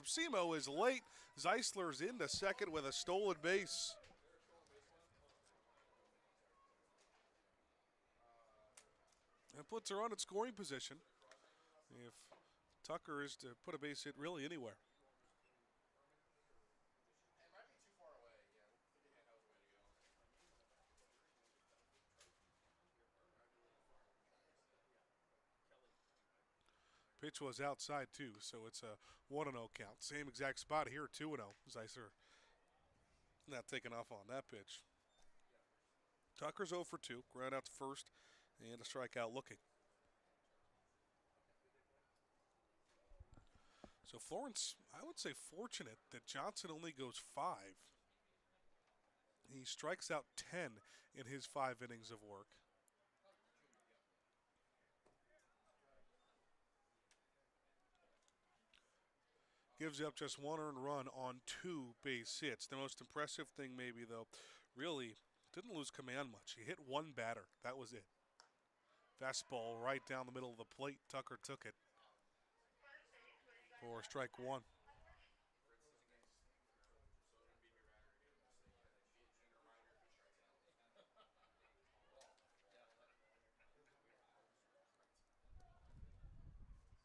Simo is late. Zeisler's into second with a stolen base. That puts her on in scoring position if Tucker is to put a base hit really anywhere. Pitch was outside too, so it's a 1-0 count. Same exact spot here, 2-0. Zeisler not taking off on that pitch. Tucker's 0 for 2, ground out to first, and a strikeout looking. So Florence, I would say fortunate that Johnson only goes 5. He strikes out 10 in his 5 innings of work. Gives up just 1 earned run on 2 base hits. The most impressive thing maybe, though, really didn't lose command much. He hit 1 batter. That was it. Fastball right down the middle of the plate. Tucker took it for strike 1.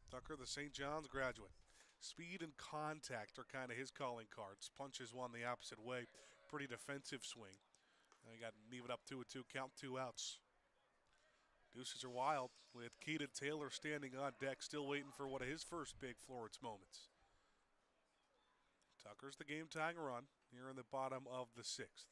Tucker, the St. John's graduate. Speed and contact are kind of his calling cards. Punches one the opposite way. Pretty defensive swing. Now you got to leave it up 2-2, count 2 outs. Deuces are wild with Keaton Taylor standing on deck, still waiting for one of his first big Florence moments. Tucker's the game-tying run here in the bottom of the 6th.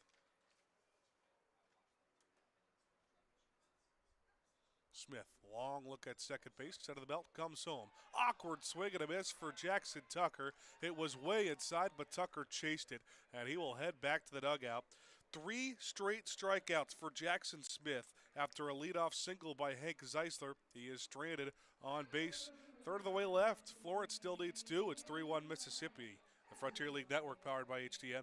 Smith, long look at second base, set of the belt, comes home. Awkward swing and a miss for Jackson Tucker. It was way inside, but Tucker chased it, and he will head back to the dugout. 3 straight strikeouts for Jackson Smith after a leadoff single by Hank Zeisler. He is stranded on base. Third of the way left. Florence still needs 2. It's 3-1 Mississippi. The Frontier League Network powered by HTN.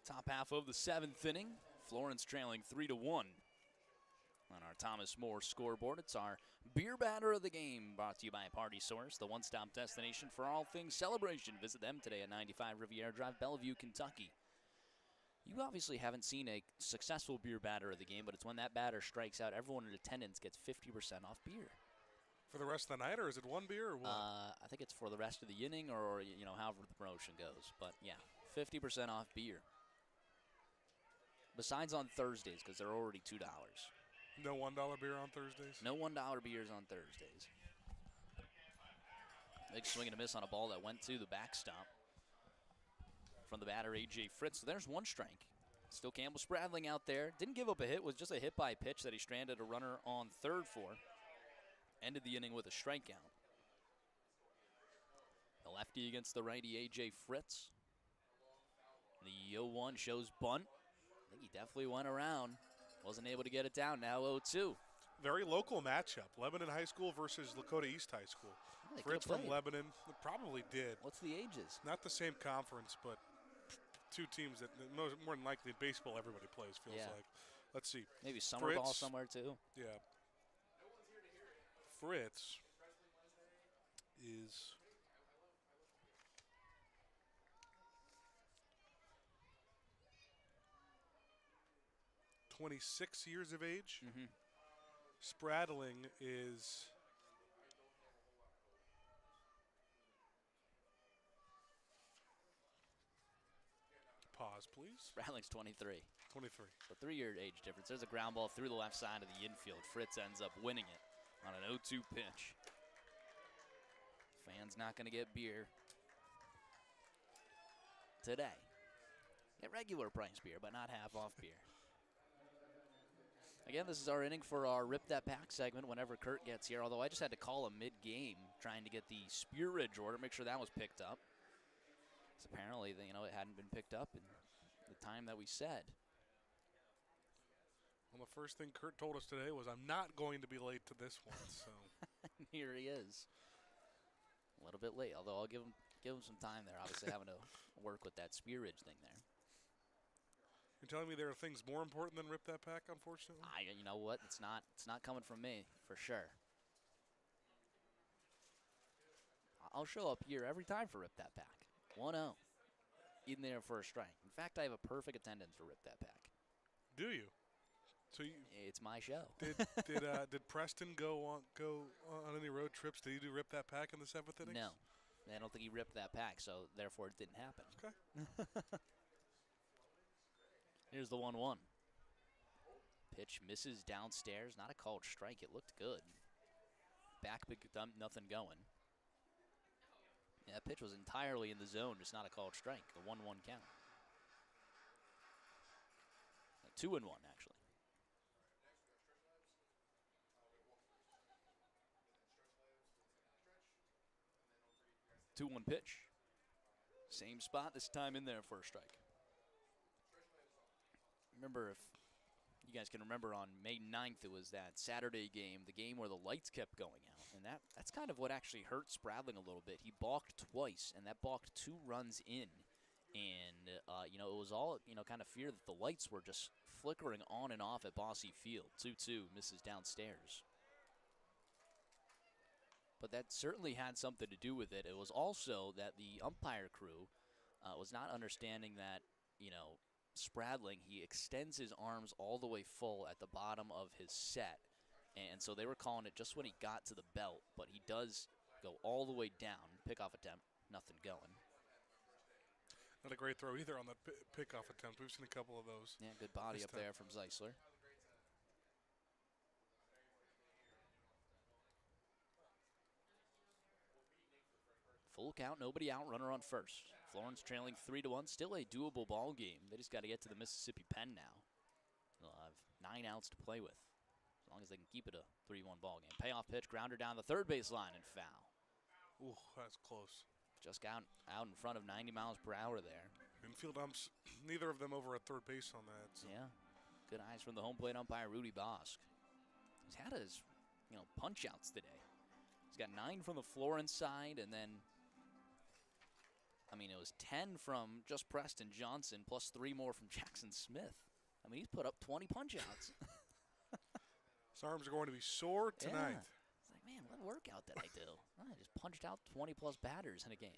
Top half of the 7th inning. Florence trailing 3-1. On our Thomas More scoreboard, it's our beer batter of the game, brought to you by Party Source, the one-stop destination for all things celebration. Visit them today at 95 Riviera Drive, Bellevue, Kentucky. You obviously haven't seen a successful beer batter of the game, but it's when that batter strikes out, everyone in attendance gets 50% off beer. For the rest of the night, or is it one beer or what? I think it's for the rest of the inning or, however the promotion goes. But, yeah, 50% off beer. Besides on Thursdays, because they're already $2. No $1 beer on Thursdays? No $1 beers on Thursdays. Big swing and a miss on a ball that went to the backstop from the batter, A.J. Fritz. So there's one strike. Still Campbell Spradling out there. Didn't give up a hit. Was just a hit by pitch that he stranded a runner on third for. Ended the inning with a strikeout. The lefty against the righty, A.J. Fritz. The 0-1 shows bunt. I think he definitely went around. Wasn't able to get it down. Now 0-2. Very local matchup. Lebanon High School versus Lakota East High School. They Fritz from Lebanon. Probably did. What's the ages? Not the same conference, but two teams that more than likely in baseball everybody plays, feels like. Let's see. Maybe summer Fritz, ball somewhere too. Yeah. Fritz is 26 years of age. Mm-hmm. Spradling is pause, please. Spradling's 23. 23. So 3-year age difference. There's a ground ball through the left side of the infield. Fritz ends up winning it on an 0-2 pitch. Fans not going to get beer today. Get regular price beer, but not half-off beer. Again, this is our inning for our Rip That Pack segment whenever Kurt gets here, although I just had to call him mid-game trying to get the Spear Ridge order, make sure that was picked up. Because apparently, it hadn't been picked up in the time that we said. Well, the first thing Kurt told us today was, I'm not going to be late to this one, so. Here he is. A little bit late, although I'll give him some time there, obviously having to work with that Spear Ridge thing there. You're telling me there are things more important than Rip That Pack, unfortunately? You know what? It's not coming from me, for sure. I'll show up here every time for Rip That Pack. 1-0. In there for a strike. In fact, I have a perfect attendance for Rip That Pack. Do you? So it's my show. Did Preston go on any road trips? Did he do Rip That Pack in the 7th inning? No. I don't think he ripped that pack, so therefore it didn't happen. Okay. Here's the 1-1. Pitch misses downstairs. Not a called strike. It looked good. Back picked up, nothing going. Yeah, that pitch was entirely in the zone, just not a called strike. The 1-1 count. 2-1, actually. 2-1 pitch. Same spot, this time in there for a strike. Remember, if you guys can remember, on May 9th, it was that Saturday game, the game where the lights kept going out. And that's kind of what actually hurt Spradling a little bit. He balked twice, and that balked 2 runs in. And, it was all, kind of fear that the lights were just flickering on and off at Bosse Field. 2-2, misses downstairs. But that certainly had something to do with it. It was also that the umpire crew was not understanding that, Spradling, he extends his arms all the way full at the bottom of his set. And so they were calling it just when he got to the belt. But he does go all the way down. Pickoff attempt, nothing going. Not a great throw either on that pickoff attempt. We've seen a couple of those. Yeah, good body up there from Zeisler. Full count, nobody out, runner on first. Florence trailing 3-1, still a doable ball game. They just got to get to the Mississippi Pen now. They'll have 9 outs to play with, as long as they can keep it a 3-1 ball game. Payoff pitch, grounder down the third base line and foul. Ooh, that's close. Just out in front of 90 miles per hour there. Infield umps, neither of them over at third base on that. So. Yeah, good eyes from the home plate umpire, Rudy Bosk. He's had his, punch outs today. He's got 9 from the Florence side, and then it was 10 from just Preston Johnson, plus 3 more from Jackson Smith. He's put up 20 punch-outs. His arms are going to be sore tonight. Yeah. It's like, man, what workout did I do? I just punched out 20-plus batters in a game.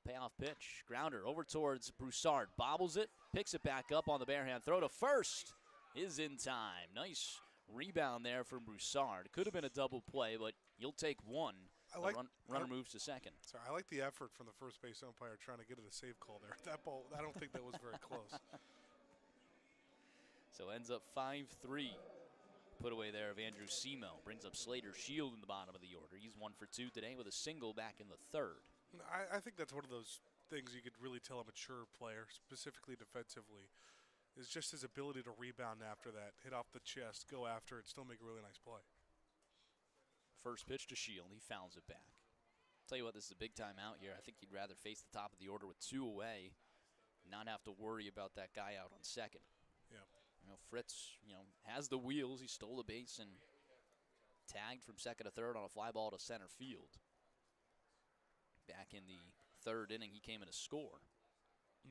Payoff pitch, grounder over towards Broussard. Bobbles it, picks it back up on the bare hand. Throw to first is in time. Nice Rebound there from Broussard. Could have been a double play, but you'll take one. Runner moves to second. Sorry, I like the effort from the first base umpire trying to get it a save call there. That ball, I don't think that was very close. So ends up 5-3. Put away there of Andrew Semo. Brings up Slater Shield in the bottom of the order. He's 1 for 2 today with a single back in the third. I think that's one of those things you could really tell a mature player, specifically defensively, is just his ability to rebound after that, hit off the chest, go after it, still make a really nice play. First pitch to Shield. He fouls it back. Tell you what, this is a big time out here. I think you'd rather face the top of the order with 2 away, not have to worry about that guy out on second. Yeah. Fritz, has the wheels. He stole a base and tagged from second to third on a fly ball to center field. Back in the third inning, he came in to score.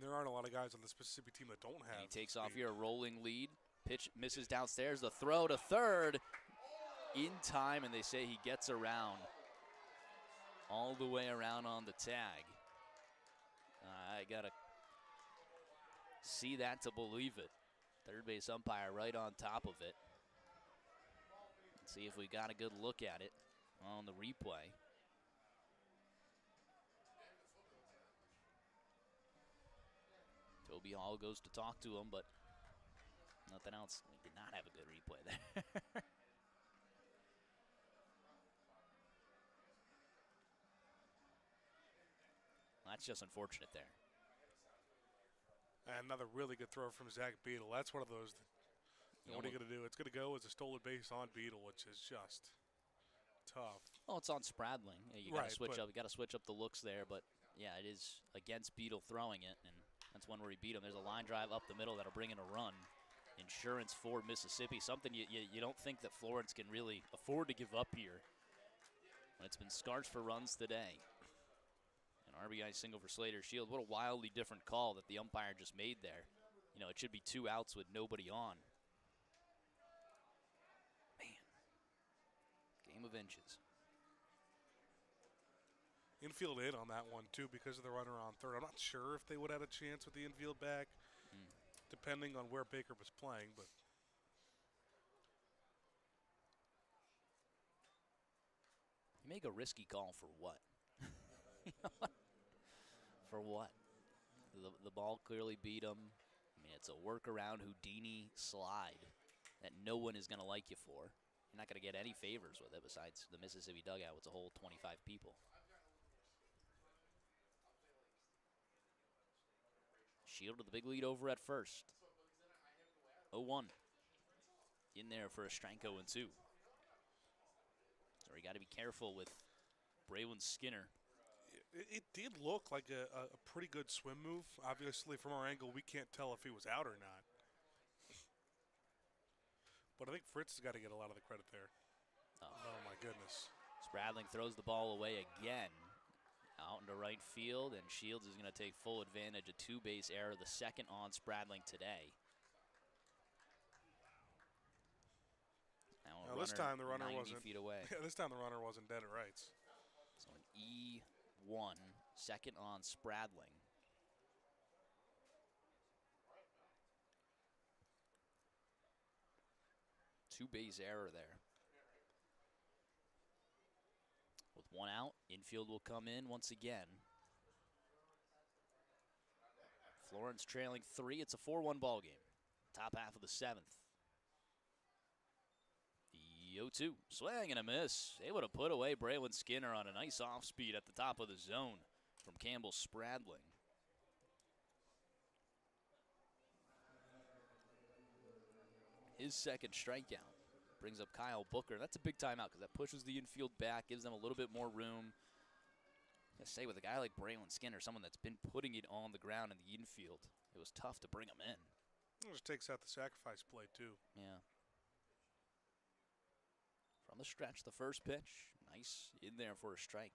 There aren't a lot of guys on this Mississippi team that don't have. And he takes off here, a rolling lead. Pitch misses downstairs. The throw to third in time, and they say he gets around all the way around on the tag. I got to see that to believe it. Third base umpire right on top of it. Let's see if we got a good look at it on the replay. Toby Hall goes to talk to him, but nothing else. He did not have a good replay there. That's just unfortunate there. And another really good throw from Zach Beadle. That's one of those. What are you going to do? It's going to go as a stolen base on Beadle, which is just tough. Oh, it's on Spradling. Yeah, you got to switch up. You got to switch up the looks there, but yeah, it is against Beadle throwing it, and that's one where he beat him. There's a line drive up the middle that'll bring in a run. Insurance for Mississippi. Something you don't think that Florence can really afford to give up here. But it's been scarce for runs today. RBI single for Slater Shield. What a wildly different call that the umpire just made there. It should be 2 outs with nobody on. Man. Game of inches. Infield in on that one, too, because of the runner on third. I'm not sure if they would have had a chance with the infield back, depending on where Baker was playing, but. You make a risky call for what? For what? The ball clearly beat him. I mean, it's a workaround Houdini slide that no one is going to like you for. You're not going to get any favors with it besides the Mississippi dugout with a whole 25 people. Shield with the big lead over at first. 0-1. In there for a strike 0-2. So we got to be careful with Braylon Skinner. It did look like a pretty good swim move. Obviously, from our angle, we can't tell if he was out or not. But I think Fritz has got to get a lot of the credit there. Oh my goodness. Spradling throws the ball away again. Out into right field, and Shields is going to take full advantage. A 2-base error, the second on Spradling today. Now this time the runner wasn't 90 feet away. Yeah, this time the runner wasn't dead at rights. So an E1, second on Spradling. Two-base error there. With 1 out, infield will come in once again. Florence trailing 3. It's a 4-1 ball game. Top half of the 7th. The 0-2. Swing and a miss. Able to put away Braylon Skinner on a nice off-speed at the top of the zone from Campbell Spradling. His second strikeout brings up Kyle Booker. That's a big timeout because that pushes the infield back, gives them a little bit more room. I say with a guy like Braylon Skinner, someone that's been putting it on the ground in the infield, it was tough to bring him in. It just takes out the sacrifice play, too. Yeah. From the stretch, the first pitch. Nice in there for a strike.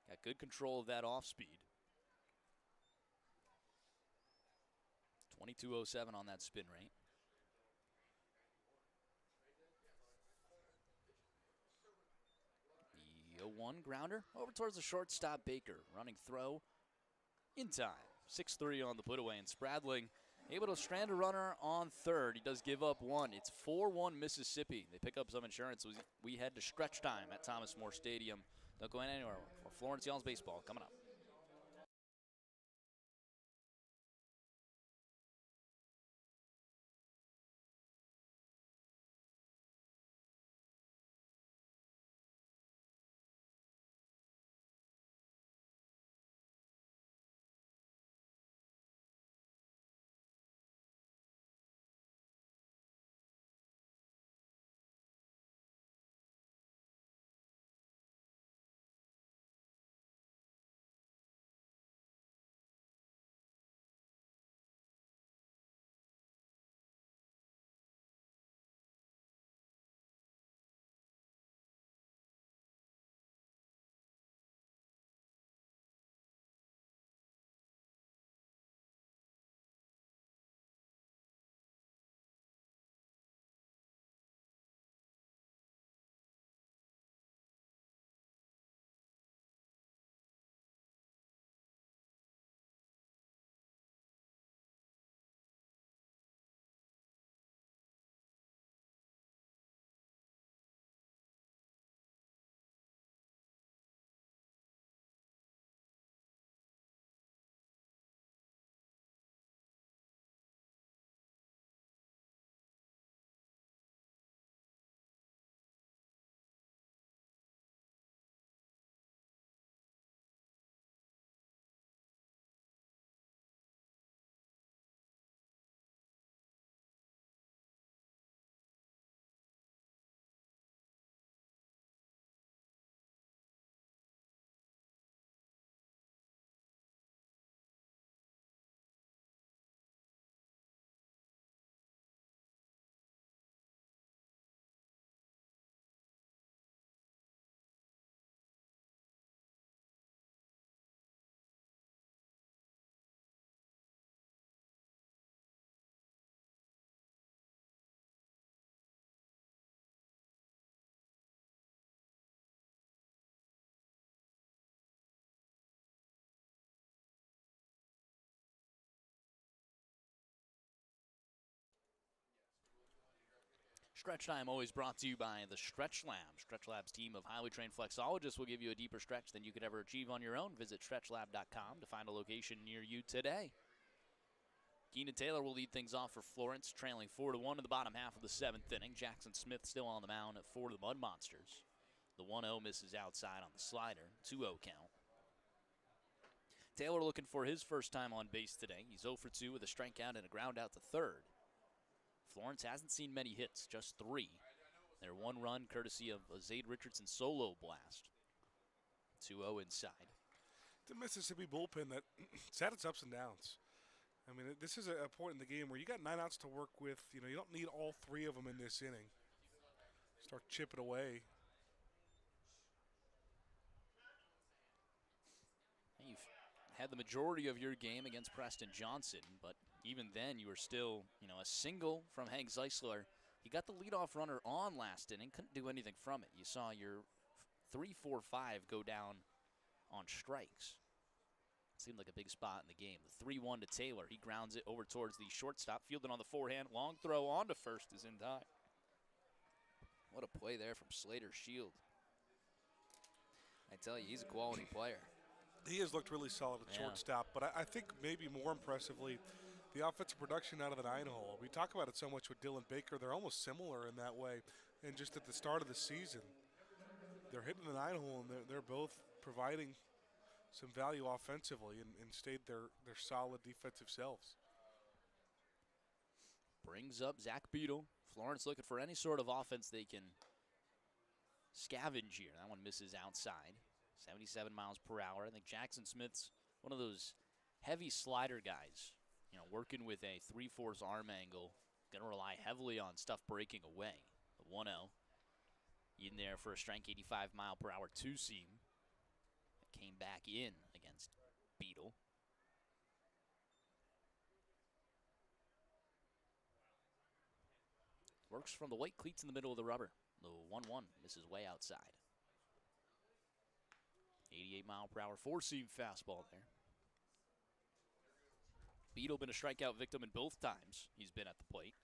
Got good control of that off speed. 22.07 on that spin rate. The 0-1 grounder over towards the shortstop Baker. Running throw in time. 6-3 on the put away, and Spradling Able to strand a runner on third. He does give up one. It's 4-1 Mississippi. They pick up some insurance. We head to stretch time at Thomas More Stadium. Don't go anywhere. For Florence Yells baseball coming up. Stretch time always brought to you by the Stretch Lab. Stretch Lab's team of highly trained flexologists will give you a deeper stretch than you could ever achieve on your own. Visit stretchlab.com to find a location near you today. Keenan Taylor will lead things off for Florence, trailing 4-1 in the bottom half of the seventh inning. Jackson Smith still on the mound for the Mud Monsters. The 1-0 misses outside on the slider, 2-0 count. Taylor looking for his first time on base today. He's 0 for 2 with a strikeout and a ground out to third. Florence hasn't seen many hits, just 3. Their one run courtesy of a Zade Richardson solo blast. 2-0 inside. The Mississippi bullpen that's had its ups and downs. I mean, this is a point in the game where you got 9 outs to work with. You know, you don't need all 3 of them in this inning. Start chipping away. You've had the majority of your game against Preston Johnson, but even then you were still, a single from Hank Zeisler. He got the leadoff runner on last inning, couldn't do anything from it. You saw your 3-4-5 go down on strikes. Seemed like a big spot in the game. The 3-1 to Taylor. He grounds it over towards the shortstop. Fielded on the forehand. Long throw on to first is in time. What a play there from Slater Shield. I tell you, he's a quality player. He has looked really solid at shortstop, but I think maybe more impressively, the offensive production out of the 9-hole. We talk about it so much with Dylan Baker. They're almost similar in that way. And just at the start of the season, they're hitting the 9-hole, and they're both providing some value offensively and stayed their solid defensive selves. Brings up Zach Beadle. Florence looking for any sort of offense they can scavenge here. That one misses outside. 77 miles per hour. I think Jackson Smith's one of those heavy slider guys, working with a 3/4 arm angle. Going to rely heavily on stuff breaking away. The 1-0 in there for a strike, 85 mile per hour two-seam. Came back in against Beadle. Works from the white cleats in the middle of the rubber. The 1-1 misses way outside. 88 mile per hour four-seam fastball there. Beadle been a strikeout victim in both times he's been at the plate.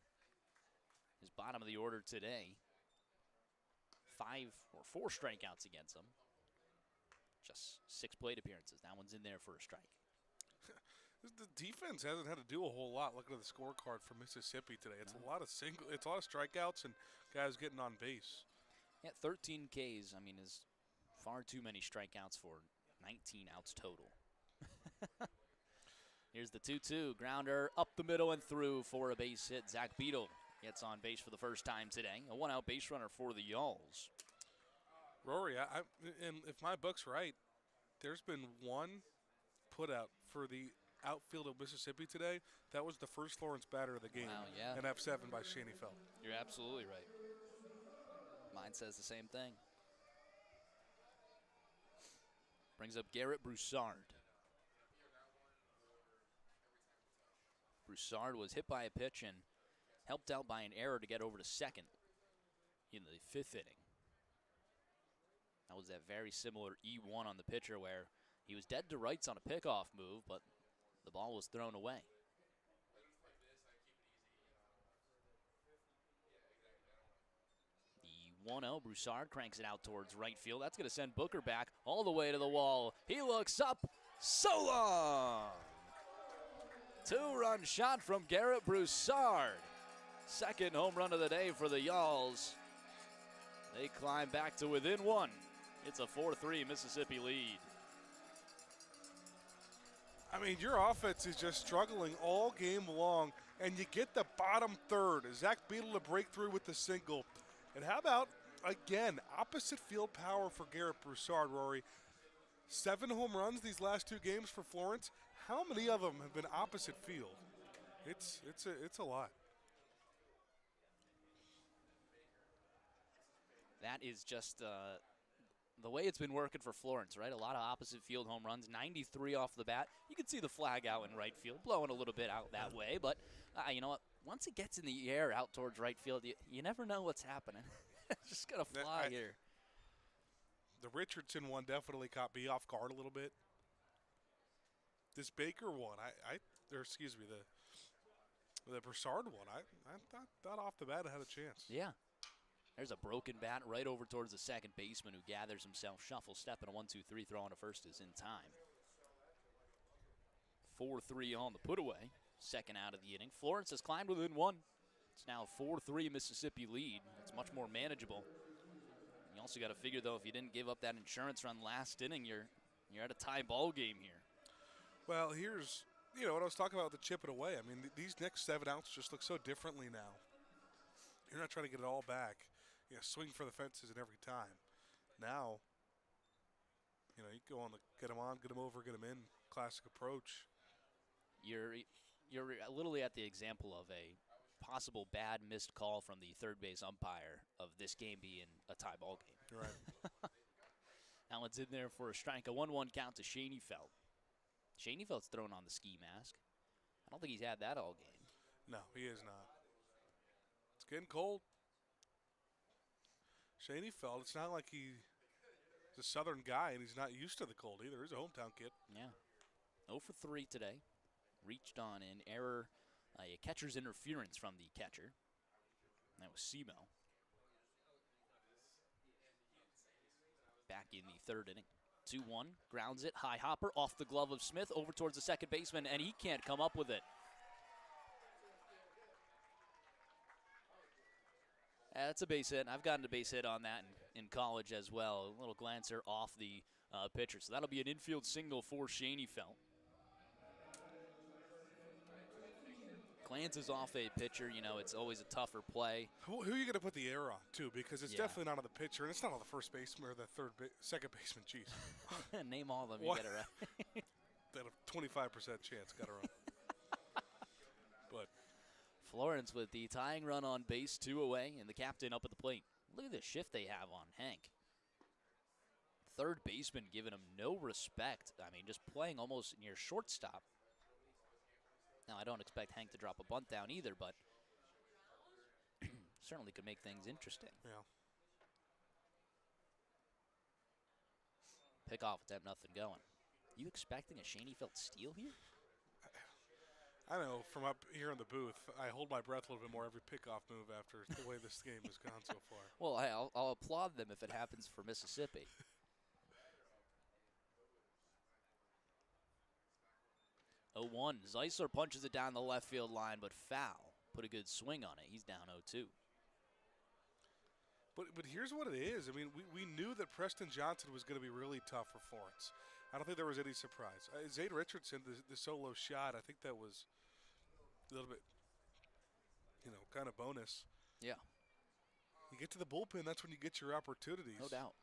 His bottom of the order today, 4 strikeouts against him. Just 6 plate appearances. That one's in there for a strike. The defense hasn't had to do a whole lot. Looking at the scorecard for Mississippi today, it's a lot of strikeouts and guys getting on base. Yeah, 13 Ks. I mean, is far too many strikeouts for 19 outs total. Here's the 2-2 grounder up the middle and through for a base hit. Zach Beadle gets on base for the first time today. A 1-out base runner for the Yalls. Rory, and if my book's right, there's been one put out for the outfield of Mississippi today. That was the first Florence batter of the game. Wow, yeah. An F7 by Shaneyfeld. You're absolutely right. Mine says the same thing. Brings up Garrett Broussard. Broussard was hit by a pitch and helped out by an error to get over to second in the 5th inning. That was that very similar E1 on the pitcher where he was dead to rights on a pickoff move, but the ball was thrown away. The 1-0, Broussard cranks it out towards right field. That's going to send Booker back all the way to the wall. He looks up, so long! 2-run shot from Garrett Broussard. Second home run of the day for the Yalls. They climb back to within 1. It's a 4-3 Mississippi lead. I mean, your offense is just struggling all game long, and you get the bottom third. Zach Beadle to break through with the single. And how about, again, opposite field power for Garrett Broussard, Rory. 7 home runs these last 2 games for Florence. How many of them have been opposite field? It's a lot. That is just the way it's been working for Florence, right? A lot of opposite field home runs, 93 off the bat. You can see the flag out in right field, blowing a little bit out that way. But you know what? Once it gets in the air out towards right field, you never know what's happening. It's just going to fly here. The Richardson one definitely caught me off guard a little bit. This Baker one, the Broussard one, I thought off the bat it had a chance. Yeah. There's a broken bat right over towards the second baseman who gathers himself, shuffle, step, and a 1-2-3 throw on to first is in time. 4-3 on the put away. Second out of the inning. Florence has climbed within 1. It's now a 4-3 Mississippi lead. It's much more manageable. You also got to figure, though, if you didn't give up that insurance run last inning, you're at a tie ball game here. Well, here's, what I was talking about with the chip it away. I mean, these next 7 outs just look so differently now. You're not trying to get it all back. Swing for the fences at every time. Now, you go on get them on, get them over, get them in. Classic approach. You're literally at the example of a possible bad missed call from the third base umpire of this game being a tie ball game. You're right. Allen's in there for a strike. A 1-1 count to Shaneyfeld. Shaneyfeld's thrown on the ski mask. I don't think he's had that all game. No, he is not. It's getting cold. Shaneyfeld, it's not like he's a southern guy and he's not used to the cold either. He's a hometown kid. Yeah. 0 for 3 today. Reached on an error, a catcher's interference from the catcher. That was Semo. Back in the 3rd inning. 2-1, grounds it, high hopper, off the glove of Smith, over towards the second baseman, and he can't come up with it. That's a base hit. I've gotten a base hit on that in college as well. A little glancer off the pitcher. So that'll be an infield single for Shaneyfeld. Glances off a pitcher, it's always a tougher play. Who are you going to put the error on, too? Because it's definitely not on the pitcher, and it's not on the first baseman or the second baseman. Jeez. Name all of them. You get it right. That a 25% chance got it wrong. But Florence with the tying run on base, 2 away, and the captain up at the plate. Look at the shift they have on Hank. Third baseman giving him no respect. I mean, just playing almost near shortstop. Now, I don't expect Hank to drop a bunt down either, but certainly could make things interesting. Yeah. Pickoff attempt, nothing going. You expecting a Shaneyfeld steal here? I know from up here in the booth, I hold my breath a little bit more every pickoff move after the way this game has gone so far. Well, I'll applaud them if it happens for Mississippi. 0-1. Zeisler punches it down the left field line, but foul. Put a good swing on it. He's down 0-2. But here's what it is. I mean, we knew that Preston Johnson was going to be really tough for Florence. I don't think there was any surprise. Zane Richardson, the solo shot, I think that was a little bit, kind of bonus. Yeah. You get to the bullpen, that's when you get your opportunities. No doubt.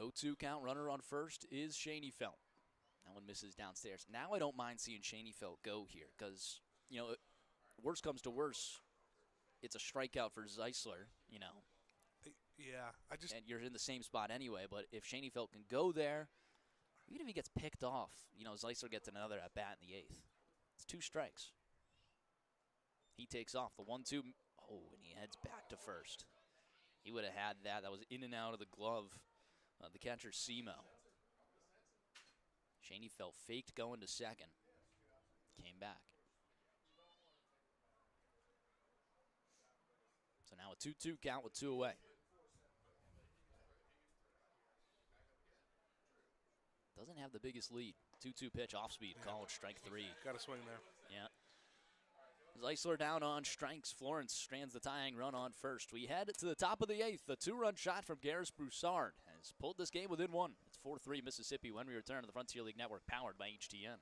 0-2 count, runner on first is Shaney Felt. That one misses downstairs. Now I don't mind seeing Shaney Felt go here because, worst comes to worst, it's a strikeout for Zeisler, Yeah, and you're in the same spot anyway, but if Shaney Felt can go there, even if he gets picked off, Zeisler gets another at bat in the 8th. It's 2 strikes. He takes off the 1-2. Oh, and he heads back to first. He would have had that. That was in and out of the glove. The catcher, Semo. Shaney Felt faked going to second. Came back. So now a 2-2 count with 2 away. Doesn't have the biggest lead. 2-2 pitch, off speed, called strike 3. Got a swing there. Yeah. Zeisler down on strikes. Florence strands the tying run on first. We head to the top of the 8th. The 2-run shot from Garris Broussard has pulled this game within 1. It's 4-3 Mississippi when we return to the Frontier League Network, powered by HTN.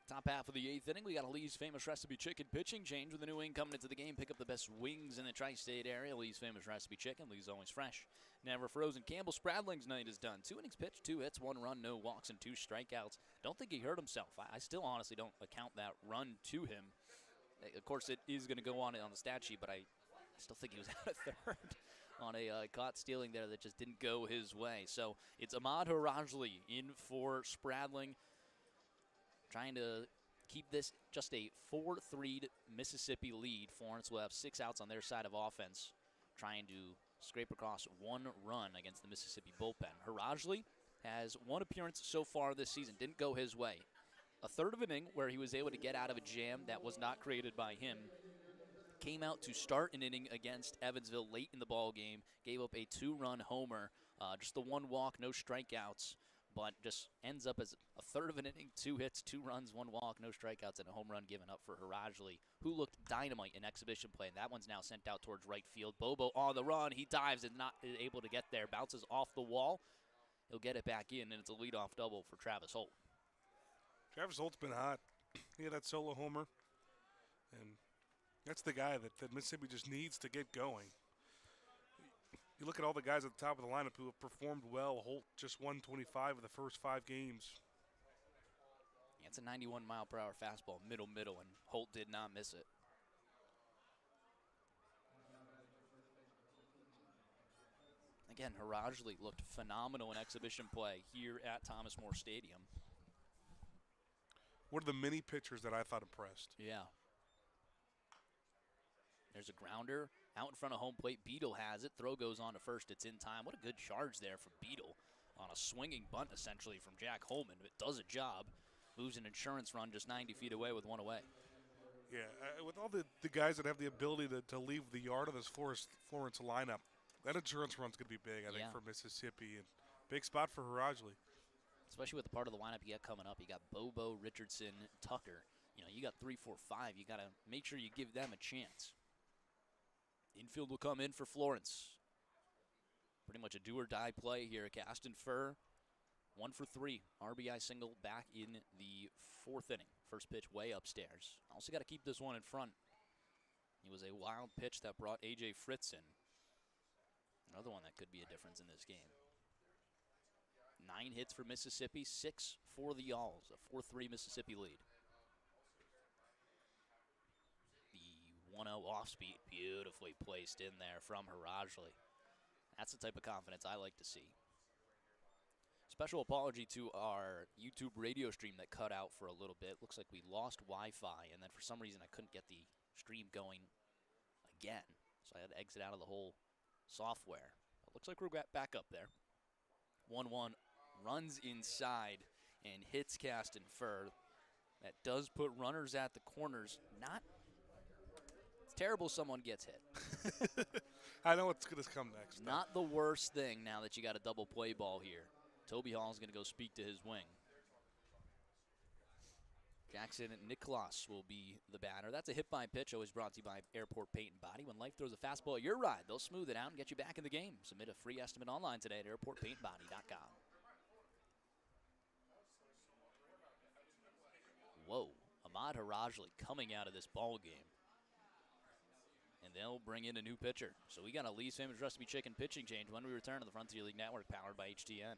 Top half of the 8th inning, we got a Lee's Famous Recipe Chicken pitching change with a new wing coming into the game. Pick up the best wings in the tri-state area. Lee's Famous Recipe Chicken. Lee's always fresh, never frozen. Campbell Spradling's night is done. 2 innings pitched, 2 hits, 1 run, no walks, and 2 strikeouts. Don't think he hurt himself. I still honestly don't account that run to him. Of course, it is going to go on the stat sheet, but I still think he was out of third on a caught stealing there that just didn't go his way. So it's Ahmad Harajli in for Spradling, trying to keep this just a 4-3 Mississippi lead. Florence will have 6 outs on their side of offense, trying to scrape across 1 run against the Mississippi bullpen. Harajli has 1 appearance so far this season. Didn't go his way. A third of an inning where he was able to get out of a jam that was not created by him. Came out to start an inning against Evansville late in the ball game. Gave up a 2-run homer. Just the 1 walk, no strikeouts. But just ends up as a third of an inning, 2 hits, 2 runs, 1 walk, no strikeouts, and a home run given up for Harajli, who looked dynamite in exhibition play. And that one's now sent out towards right field. Bobo on the run. He dives and not able to get there. Bounces off the wall. He'll get it back in, and it's a leadoff double for Travis Holt. Travis Holt's been hot. He had that solo homer. And that's the guy that Mississippi just needs to get going. You look at all the guys at the top of the lineup who have performed well. Holt just 125 of the first 5 games. Yeah, it's a 91-mile-per-hour fastball, middle, and Holt did not miss it. Again, Harajli looked phenomenal in exhibition play here at Thomas More Stadium. One of the many pitchers that I thought impressed. Yeah. There's a grounder out in front of home plate. Beadle has it. Throw goes on to first. It's in time. What a good charge there from Beadle on a swinging bunt, essentially, from Jack Holman. It does a job. Moves an insurance run just 90 feet away with 1 away. Yeah, with all the guys that have the ability to leave the yard of this Florence lineup, that insurance run's going to be big, I think, for Mississippi. And big spot for Harajli. Especially with the part of the lineup you got coming up. You got Bobo, Richardson, Tucker. You know, you got 3, 4, 5. You got to make sure you give them a chance. Infield will come in for Florence. Pretty much a do-or-die play here. Caston Furr, 1 for 3. RBI single back in the 4th inning. First pitch way upstairs. Also got to keep this one in front. It was a wild pitch that brought A.J. Fritz in. Another one that could be a difference in this game. 9 hits for Mississippi, 6 for the Y'alls. A 4-3 Mississippi lead. The 1-0 off speed, beautifully placed in there from Harajli. That's the type of confidence I like to see. Special apology to our YouTube radio stream that cut out for a little bit. Looks like we lost Wi-Fi, and then for some reason I couldn't get the stream going again. So I had to exit out of the whole software. It looks like we're back up there. 1-1 runs inside and hits Caston Furr. That does put runners at the corners. It's terrible someone gets hit. I know what's going to come next. Not the worst thing now that you got a double play ball here. Toby Hall's going to go speak to his wing. Jackson Nicholas will be the batter. That's a hit-by pitch, always brought to you by Airport Paint and Body. When life throws a fastball at your ride, they'll smooth it out and get you back in the game. Submit a free estimate online today at airportpaintbody.com. Whoa, Ahmad Harajli coming out of this ball game. And they'll bring in a new pitcher. So we got a Lee's Famous Recipe Chicken pitching change when we return to the Frontier League Network, powered by HTN.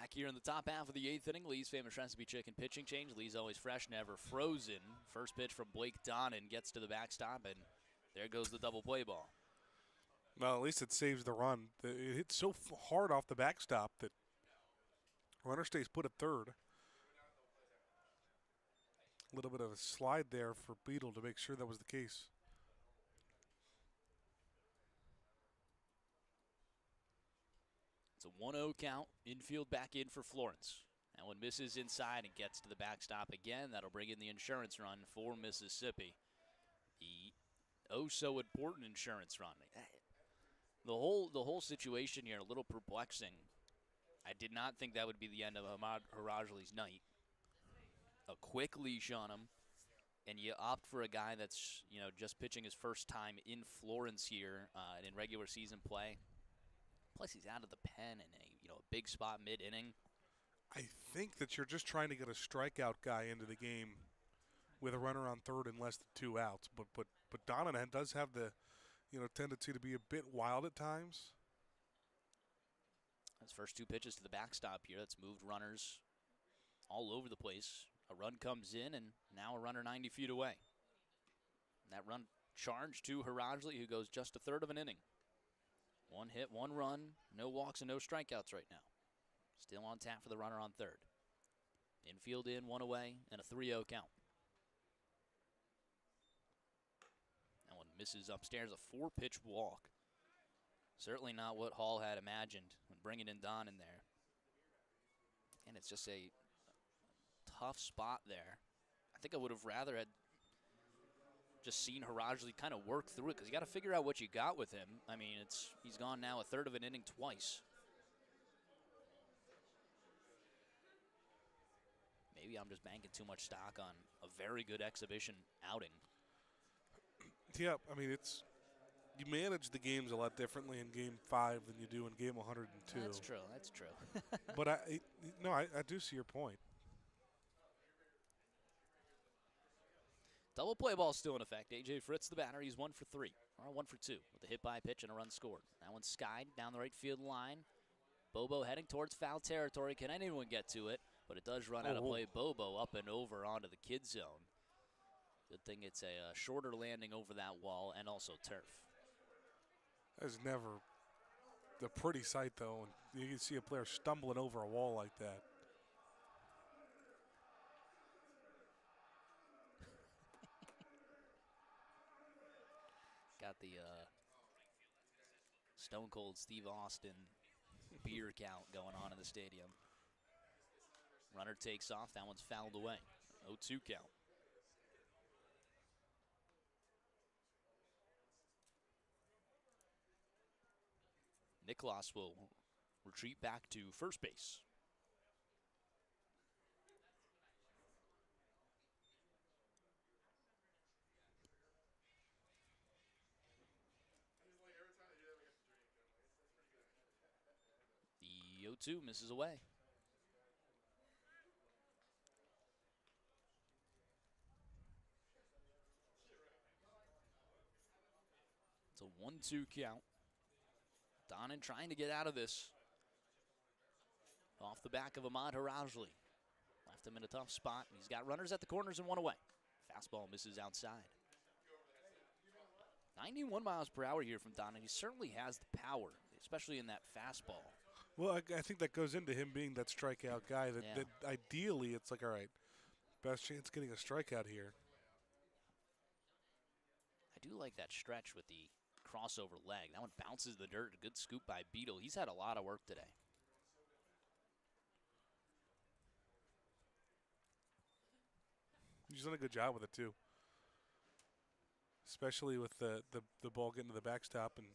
Back here in the top half of the 8th inning, Lee's famous recipe chicken pitching change. Lee's always fresh, never frozen. First pitch from Blake Donnan gets to the backstop, and there goes the double play ball. Well, at least it saves the run. It hit so hard off the backstop that runner stays put at third. A little bit of a slide there for Beetle to make sure that was the case. It's a 1-0 count. Infield back in for Florence. That one misses inside and gets to the backstop again. That'll bring in the insurance run for Mississippi. The oh-so-important insurance run. The whole situation here, a little perplexing. I did not think that would be the end of Ahmad Harajli's night. A quick leash on him, and you opt for a guy that's just pitching his first time in Florence here and in regular season play. Plus, he's out of the pen in a big spot mid-inning. I think that you're just trying to get a strikeout guy into the game with a runner on third and less than 2 outs. But Donovan does have the tendency to be a bit wild at times. His first 2 pitches to the backstop here. That's moved runners all over the place. A run comes in, and now a runner 90 feet away. And that run charged to Harajli, who goes just a third of an inning. 1 hit, 1 run, no walks and no strikeouts right now. Still on tap for the runner on third. Infield in, 1 away, and a 3-0 count. That one misses upstairs, a 4-pitch walk. Certainly not what Hall had imagined when bringing in Don in there. And it's just a tough spot there. I think I would have rather had just seen Harajli kind of work through it, because you got to figure out what you got with him. I mean, he's gone now a third of an inning twice. Maybe I'm just banking too much stock on a very good exhibition outing. Yeah, I mean, you manage the games a lot differently in Game 5 than you do in Game 102. That's true. That's true. But I do see your point. Double play ball still in effect. A.J. Fritz, the batter, he's 1 for 3, or 1 for 2, with a hit by pitch and a run scored. That one's skied down the right field line. Bobo heading towards foul territory. Can anyone get to it? But it does run out of play. Bobo up and over onto the kid zone. Good thing it's a shorter landing over that wall and also turf. That's never a pretty sight, though. And you can see a player stumbling over a wall like that. Got the Stone Cold Steve Austin beer count going on in the stadium. Runner takes off. That one's fouled away. 0-2 count. Niklas will retreat back to first base. The 0-2 misses away. It's a 1-2 count. Donnan trying to get out of this. Off the back of Ahmad Harajli. Left him in a tough spot. He's got runners at the corners and 1 away. Fastball misses outside. 91 miles per hour here from Donnan. He certainly has the power, especially in that fastball. Well, I think that goes into him being that strikeout guy. That ideally, it's like, all right, best chance getting a strikeout here. I do like that stretch with the crossover leg. That one bounces the dirt. A good scoop by Beetle. He's had a lot of work today. He's done a good job with it, too. Especially with the ball getting to the backstop and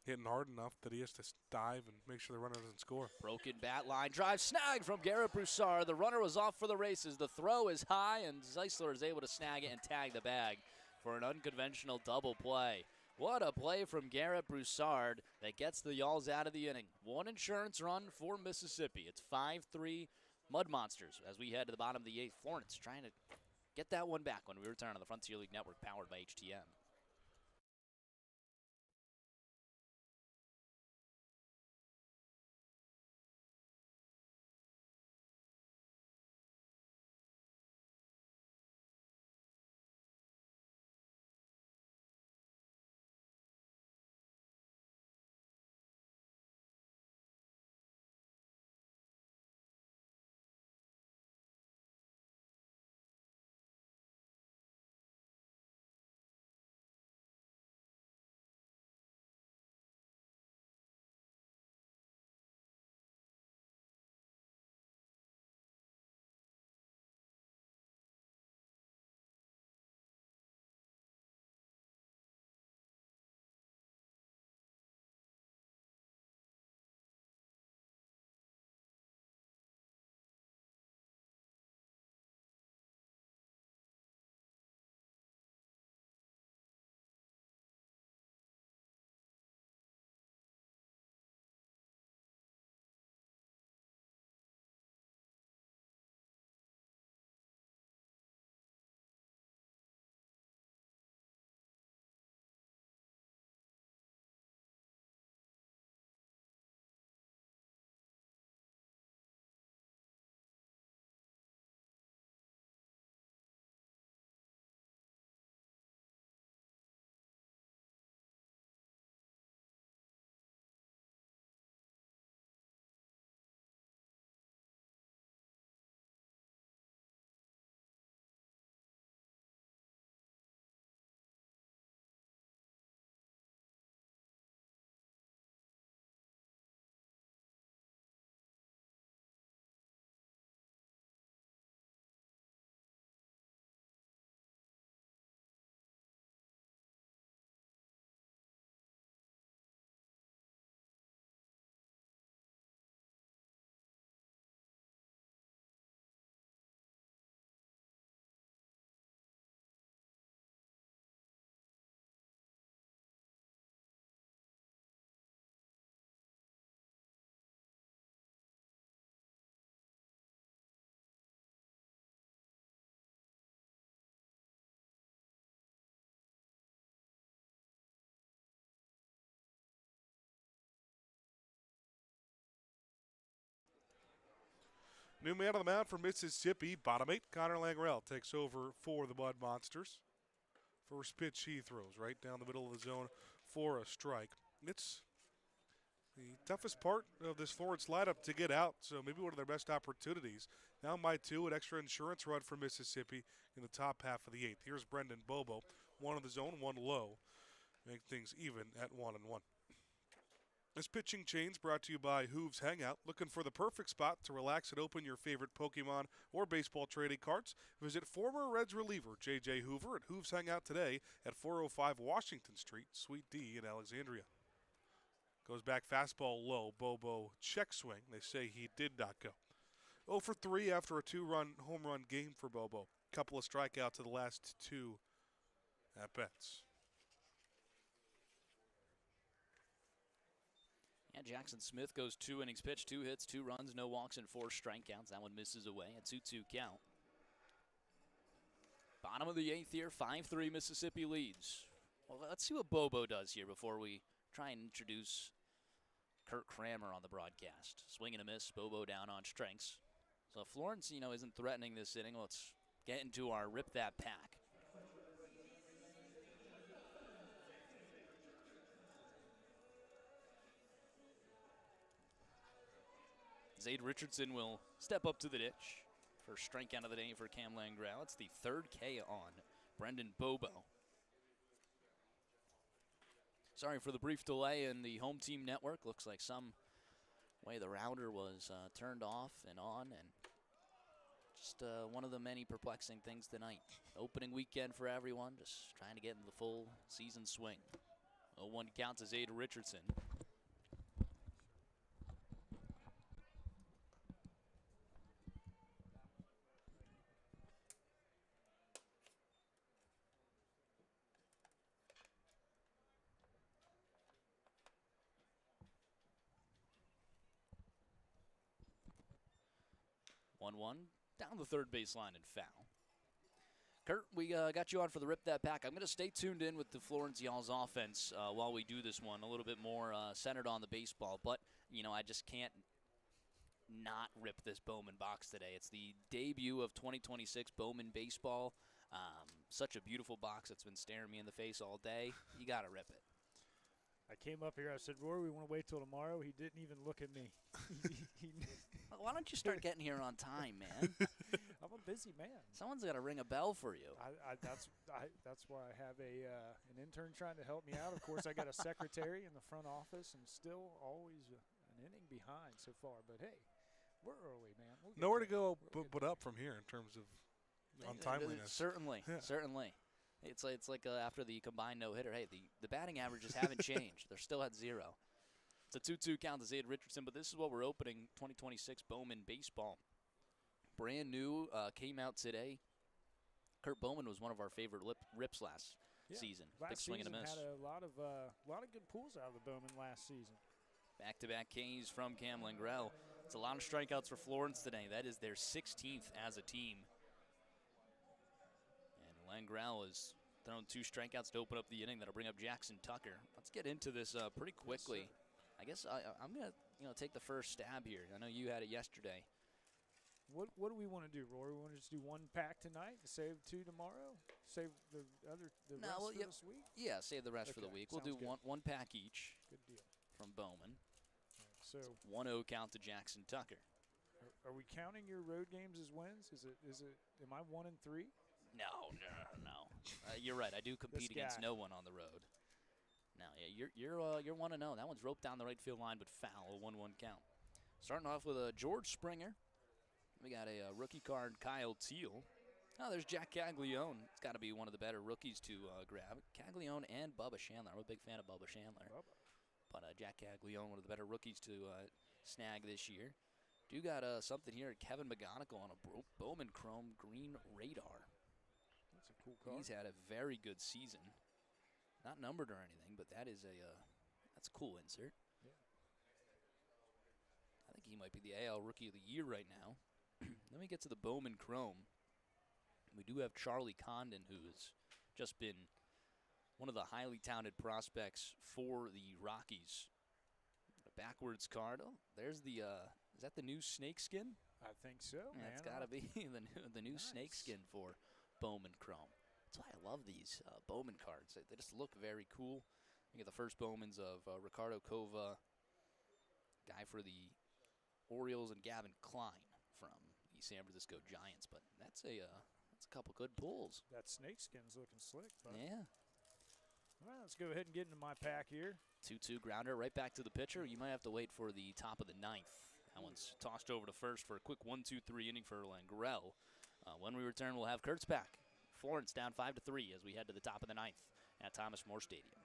hitting hard enough that he has to dive and make sure the runner doesn't score. Broken bat line drive snag from Garrett Broussard. The runner was off for the races. The throw is high, and Zeisler is able to snag it and tag the bag for an unconventional double play. What a play from Garrett Broussard that gets the Y'alls out of the inning. 1 insurance run for Mississippi. It's 5-3 Mud Monsters as we head to the bottom of the 8th. Florence trying to get that one back when we return on the Frontier League Network, powered by HTM. New man on the mound for Mississippi. Bottom 8, Connor Langrell takes over for the Mud Monsters. First pitch he throws right down the middle of the zone for a strike. It's the toughest part of this Florence lineup to get out, so maybe one of their best opportunities. Now my 2, an extra insurance run for Mississippi in the top half of the 8th. Here's Brendan Bobo, 1 in the zone, 1 low. Make things even at 1-1. This pitching change brought to you by Hooves Hangout. Looking for the perfect spot to relax and open your favorite Pokemon or baseball trading cards? Visit former Reds reliever J.J. Hoover at Hooves Hangout today at 405 Washington Street, Suite D in Alexandria. Goes back fastball low. Bobo check swing. They say he did not go. 0 for 3 after a 2-run home run game for Bobo. Couple of strikeouts to the last 2 at-bats. Yeah, Jackson Smith goes 2 innings pitched, 2 hits, 2 runs, no walks, and 4 strikeouts. That one misses away. A 2-2 count. Bottom of the 8th here, 5-3 Mississippi leads. Well, let's see what Bobo does here before we try and introduce Kurt Kramer on the broadcast. Swing and a miss, Bobo down on strikes. So if Florence, isn't threatening this inning, let's get into our Rip That Pack. Zade Richardson will step up to the ditch. First strikeout of the day for Cam Langrell. It's the 3rd K on Brendan Bobo. Sorry for the brief delay in the home team network. Looks like some way the router was turned off and on, and just one of the many perplexing things tonight. Opening weekend for everyone, just trying to get in the full season swing. 0-1 count to Zade Richardson. Down the third baseline and foul. Kurt, we got you on for the Rip That Pack. I'm going to stay tuned in with the Florence Y'all's offense while we do this one, a little bit more centered on the baseball. But, I just can't not rip this Bowman box today. It's the debut of 2026 Bowman baseball. Such a beautiful box that's been staring me in the face all day. You got to rip it. I came up here, I said, Rory, we want to wait till tomorrow. He didn't even look at me. Why don't you start getting here on time, man? I'm a busy man. Someone's got to ring a bell for you. That's why I have an intern trying to help me out. Of course, I got a secretary in the front office and still always an inning behind so far. But, hey, we're early, man. Nowhere to go but up from here in terms of untimeliness. Certainly, certainly. It's like after the combined no-hitter. Hey, the batting averages haven't changed. They're still at 0. It's a 2-2 count to Zade Richardson, but this is what we're opening 2026 Bowman baseball. Brand new, came out today. Kurt Bowman was one of our favorite rips last season. Big swing and a miss. Had a lot of good pulls out of the Bowman last season. Back-to-back Ks from Cam Langrell. It's a lot of strikeouts for Florence today. That is their 16th as a team. Langrell has thrown 2 strikeouts to open up the inning. That'll bring up Jackson Tucker. Let's get into this pretty quickly. I guess I'm going to take the first stab here. I know you had it yesterday. What do we want to do, Rory? We want to just do 1 pack tonight and save 2 tomorrow? Save the rest for this week? Yeah, save the rest for the week. We'll do one pack each. Good deal. From Bowman. Right, so 1-0 count to Jackson Tucker. Are we counting your road games as wins? Am I 1 and 3? No. You're right. I do compete against no one on the road. No, yeah, you're 1-0. That one's roped down the right field line, but foul. 1-1 count. Starting off with George Springer. We got a rookie card, Kyle Teal. Oh, there's Jack Caglione. It's got to be one of the better rookies to grab. Caglione and Bubba Chandler. I'm a big fan of Bubba Chandler. But Jack Caglione, one of the better rookies to snag this year. Do got something here, Kevin McGonigal on a Bowman Chrome Green Radar. That's a cool card. He's had a very good season. Not numbered or anything, but that is that's a cool insert. Yeah. I think he might be the AL Rookie of the Year right now. Then we get to the Bowman Chrome. We do have Charlie Condon, who's just been one of the highly touted prospects for the Rockies. A backwards card. Oh, there's the, is that the new snake skin? I think so, man. That's got to be the new Nice. snakeskin for Bowman Chrome. That's why I love these Bowman cards. They just look very cool. You get the first Bowmans of Ricardo Cova, guy for the Orioles, and Gavin Klein from the San Francisco Giants. But that's a couple good pulls. That snakeskin's looking slick, bud. Yeah. All right, let's go ahead and get into my pack here. 2-2 grounder right back to the pitcher. You might have to wait for the top of the ninth. That one's tossed over to first for a quick 1-2-3 inning for Langrell. When we return, we'll have Kurt's pack. Florence down 5-3 as we head to the top of the ninth at Thomas More Stadium.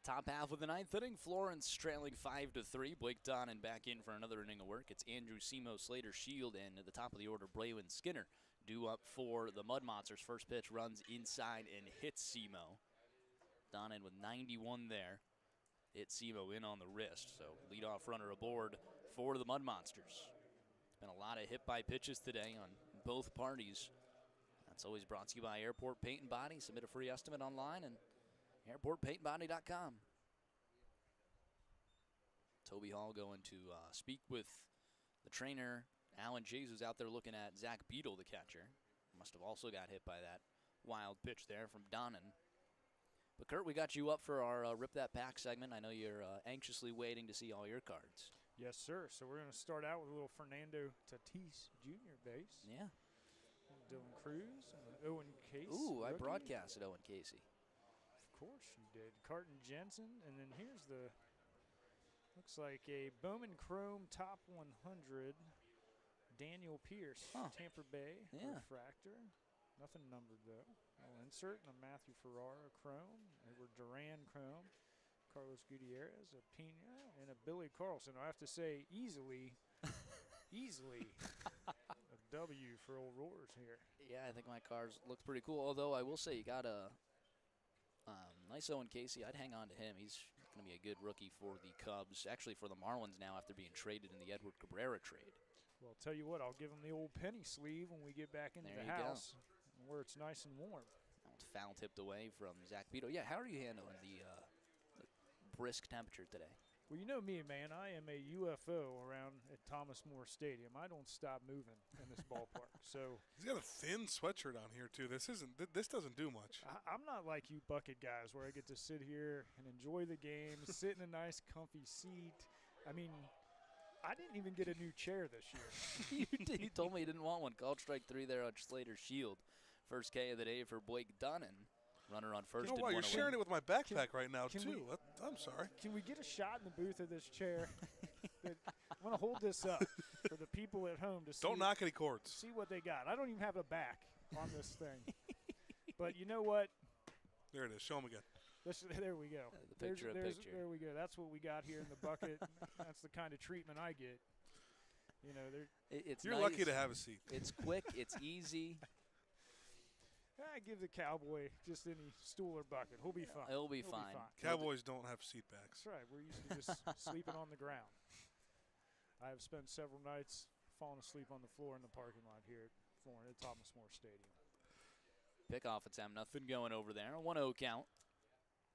Top half of the ninth inning, Florence trailing 5-3. Blake Donnan back in for another inning of work. It's Andrew Semo, Slater Shield, and at the top of the order, Braylon Skinner due up for the Mud Monsters. First pitch runs inside and hits Semo. Donnan with 91 there. Hit Semo in on the wrist. So leadoff runner aboard for the Mud Monsters. Been a lot of hit by pitches today on both parties. That's always brought to you by Airport Paint and Body. Submit a free estimate online and airportpaintbody.com. Toby Hall going to speak with the trainer, Alan Chase, who's out there looking at Zach Beadle, the catcher. Must have also got hit by that wild pitch there from Donnan. But, Kurt, we got you up for our Rip That Pack segment. I know you're anxiously waiting to see all your cards. Yes, sir. So we're going to start out with a little Fernando Tatis Jr. base. Yeah. Dylan Cruz and Owen Case. Ooh, I rookie. broadcasted Owen Casey. Of course you did. Carton Jensen. And then here's the, looks like a Bowman Chrome Top 100. Daniel Pierce, Tampa Bay refractor. Nothing numbered, though. I'll insert and a Matthew Ferrara Chrome. Edward Duran Chrome. Carlos Gutierrez, a Pena, and a Billy Carlson. I have to say, easily a W for old Roars here. Yeah, I think my cards look pretty cool. Although I will say you got a nice Owen Casey. I'd hang on to him. He's going to be a good rookie for the Cubs. Actually, for the Marlins now after being traded in the Edward Cabrera trade. Well, I'll tell you what, I'll give him the old penny sleeve when we get back into the house where it's nice and warm. That one's foul tipped away from Zach Beto. Yeah, how are you handling the brisk temperature today? Well, you know me, man. I am a UFO around at Thomas More Stadium. I don't stop moving in this ballpark. So he's got a thin sweatshirt on here too. This doesn't do much. I'm not like you bucket guys where I get to sit here and enjoy the game, sit in a nice comfy seat. I mean, I didn't even get a new chair this year. You told me you didn't want one. Called strike 3 there on Slater Shield. First K of the day for Blake Donnan. Runner on first. You know what? You're sharing it with my backpack right now, too. I'm sorry. Can we get a shot in the booth of this chair? I want to hold this up for the people at home to see. Don't knock any cords. See what they got. I don't even have a back on this thing. But you know what? There it is. Show them again. There we go. The picture. There we go. That's what we got here in the bucket. That's the kind of treatment I get. You know, It's You're nice. lucky to have a seat. It's quick. It's easy. I give the cowboy just any stool or bucket. He'll be fine. He'll be fine. Cowboys don't have seat backs. That's right. We're used to just sleeping on the ground. I have spent several nights falling asleep on the floor in the parking lot here at Florence at Thomas More Stadium. Pickoff attempt. Nothing going over there. 1-0 count.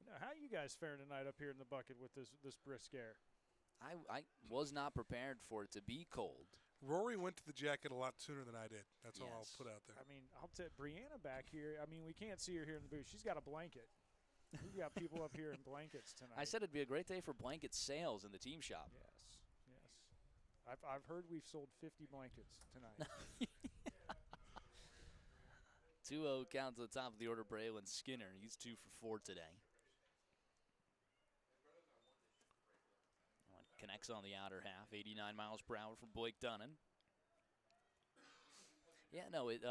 Now, how you guys faring tonight up here in the bucket with this brisk air? I was not prepared for it to be cold. Rory went to the jacket a lot sooner than I did. That's all I'll Yes. put out there. I mean, I'll tell Brianna back here. I mean, we can't see her here in the booth. She's got a blanket. We've got people up here in blankets tonight. I said it'd be a great day for blanket sales in the team shop. Yes, yes. I've heard we've sold 50 blankets tonight. 2-0 count to the top of the order. Braylon Skinner. He's 2 for 4 today. Connects on the outer half. 89 miles per hour from Blake Dunnan. Yeah, no, it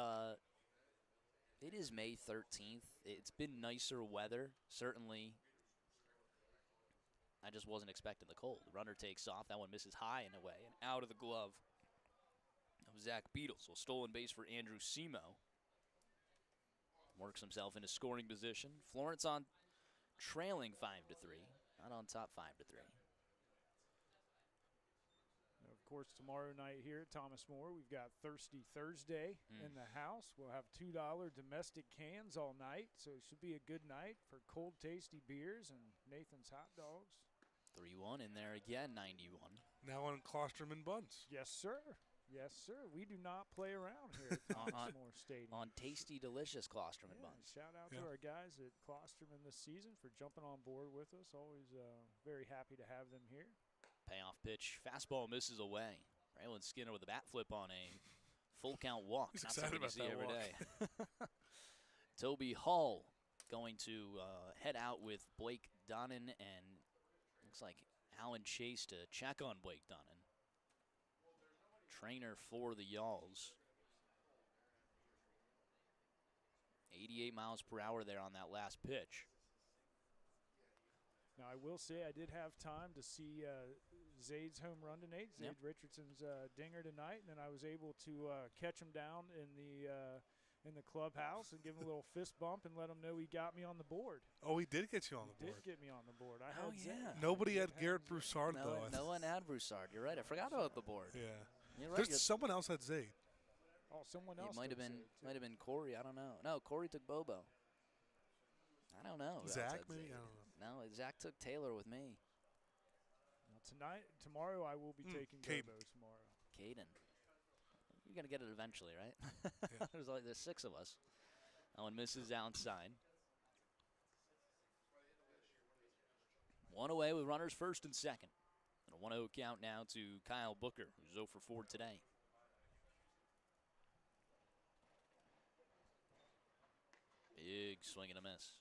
is May 13th. It's been nicer weather, certainly. I just wasn't expecting the cold. The runner takes off. That one misses high and away, and out of the glove of Zach Beadle. So stolen base for Andrew Semo. Works himself into scoring position. Florence on trailing 5-3, not on top 5-3. Of course, tomorrow night here at Thomas More, we've got Thirsty Thursday in the house. We'll have $2 domestic cans all night, so it should be a good night for cold, tasty beers and Nathan's hot dogs. 3-1 in there again, 91. Now on Klosterman buns. Yes, sir. Yes, sir. We do not play around here at Thomas More Stadium. On tasty, delicious Klosterman Yeah, buns. shout out to our guys at Klosterman this season for jumping on board with us. Always very happy to have them here. Payoff pitch. Fastball misses away. Braylon Skinner with a bat flip on a full count walk. He's Not excited something you about see that every walk. day. Toby Hull going to head out with Blake Donnan, and looks like Alan Chase to check on Blake Donnan. Trainer for the Yalls. 88 miles per hour there on that last pitch. Now, I will say I did have time to see Zade's home run tonight, Zade Richardson's dinger tonight, and then I was able to catch him down in the clubhouse and give him a little fist bump and let him know he got me on the board. Oh, he did get you on the board. Did get me on the board. I Oh, had yeah. Zade. Nobody I had did Garrett have Zade. Broussard, though. No one had Broussard. You're right. I forgot about the board. Yeah. You're right. There's someone else had Zayd. Oh, someone else. It might have took been Zade, too. Corey. I don't know. No, Corey took Bobo. I don't know. who else Zach, had maybe? Zade. I don't know. No, Zach took Taylor with me. Well, tomorrow I will be taking Caden. Bobo tomorrow. Caden. You're going to get it eventually, right? Yeah. There's 6 of us. That one misses outside. One away with runners first and second. And a 1-0 count now to Kyle Booker, who's 0 for 4 today. Big swing and a miss.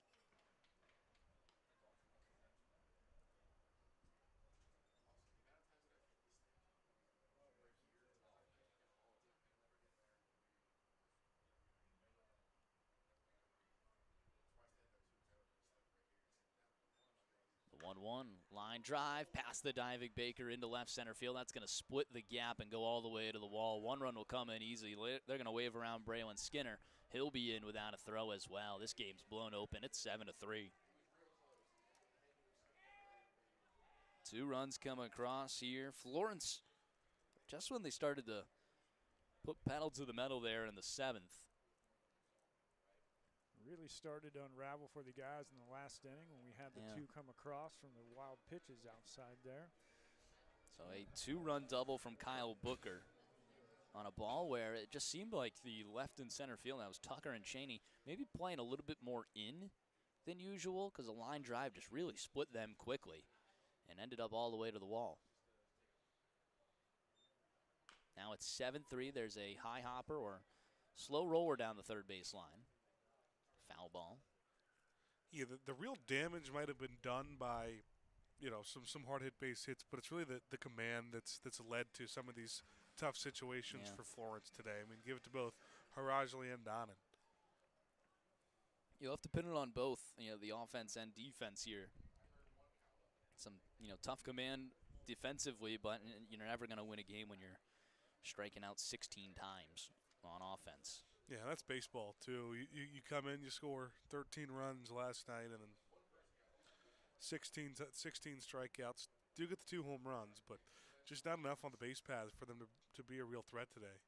The 1-1 line drive past the diving Baker into left center field. That's going to split the gap and go all the way to the wall. One run will come in easy. They're going to wave around Braylon Skinner. He'll be in without a throw as well. This game's blown open. It's 7-3. 2 runs come across here. Florence, just when they started to put pedal to the metal there in the 7th. Really started to unravel for the guys in the last inning when we had the 2 come across from the wild pitches outside there. So a 2-run double from Kyle Booker on a ball where it just seemed like the left and center field, that was Tucker and Cheney, maybe playing a little bit more in than usual because the line drive just really split them quickly and ended up all the way to the wall. Now it's 7-3. There's a high hopper or slow roller down the third base line. Foul ball. Yeah, the real damage might have been done by, some hard hit base hits, but it's really the command that's led to some of these tough situations for Florence today. I mean, give it to both Harajli and Donnan. You'll have to pin it on both, the offense and defense here. Some, tough command defensively, but you're never going to win a game when you're striking out 16 times on offense. Yeah, that's baseball, too. You come in, you score 13 runs last night, and then 16 strikeouts. Do get the 2 home runs, but just not enough on the base paths for them to be a real threat today.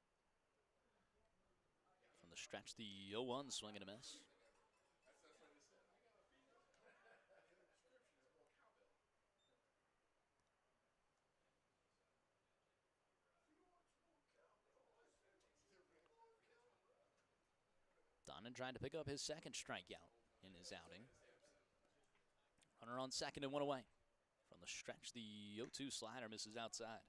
From the stretch, the 0-1 swing and a miss. Donnan trying to pick up his second strikeout in his outing. Runner on second and 1 away. From the stretch, the 0-2 slider misses outside.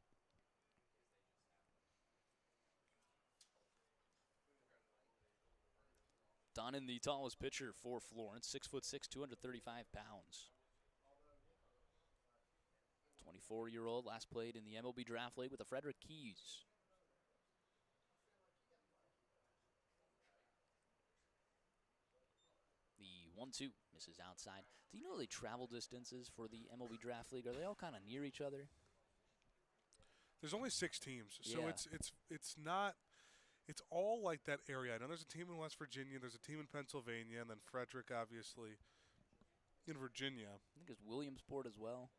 Donnan, the tallest pitcher for Florence, 6'6", 235 pounds. 24-year-old, last played in the MLB Draft League with the Frederick Keys. The 1-2 misses outside. Do you know the travel distances for the MLB Draft League? Are they all kind of near each other? There's only 6 teams, so Yeah. it's not. It's all like that area. I know there's a team in West Virginia, there's a team in Pennsylvania, and then Frederick, obviously, in Virginia. I think it's Williamsport as well.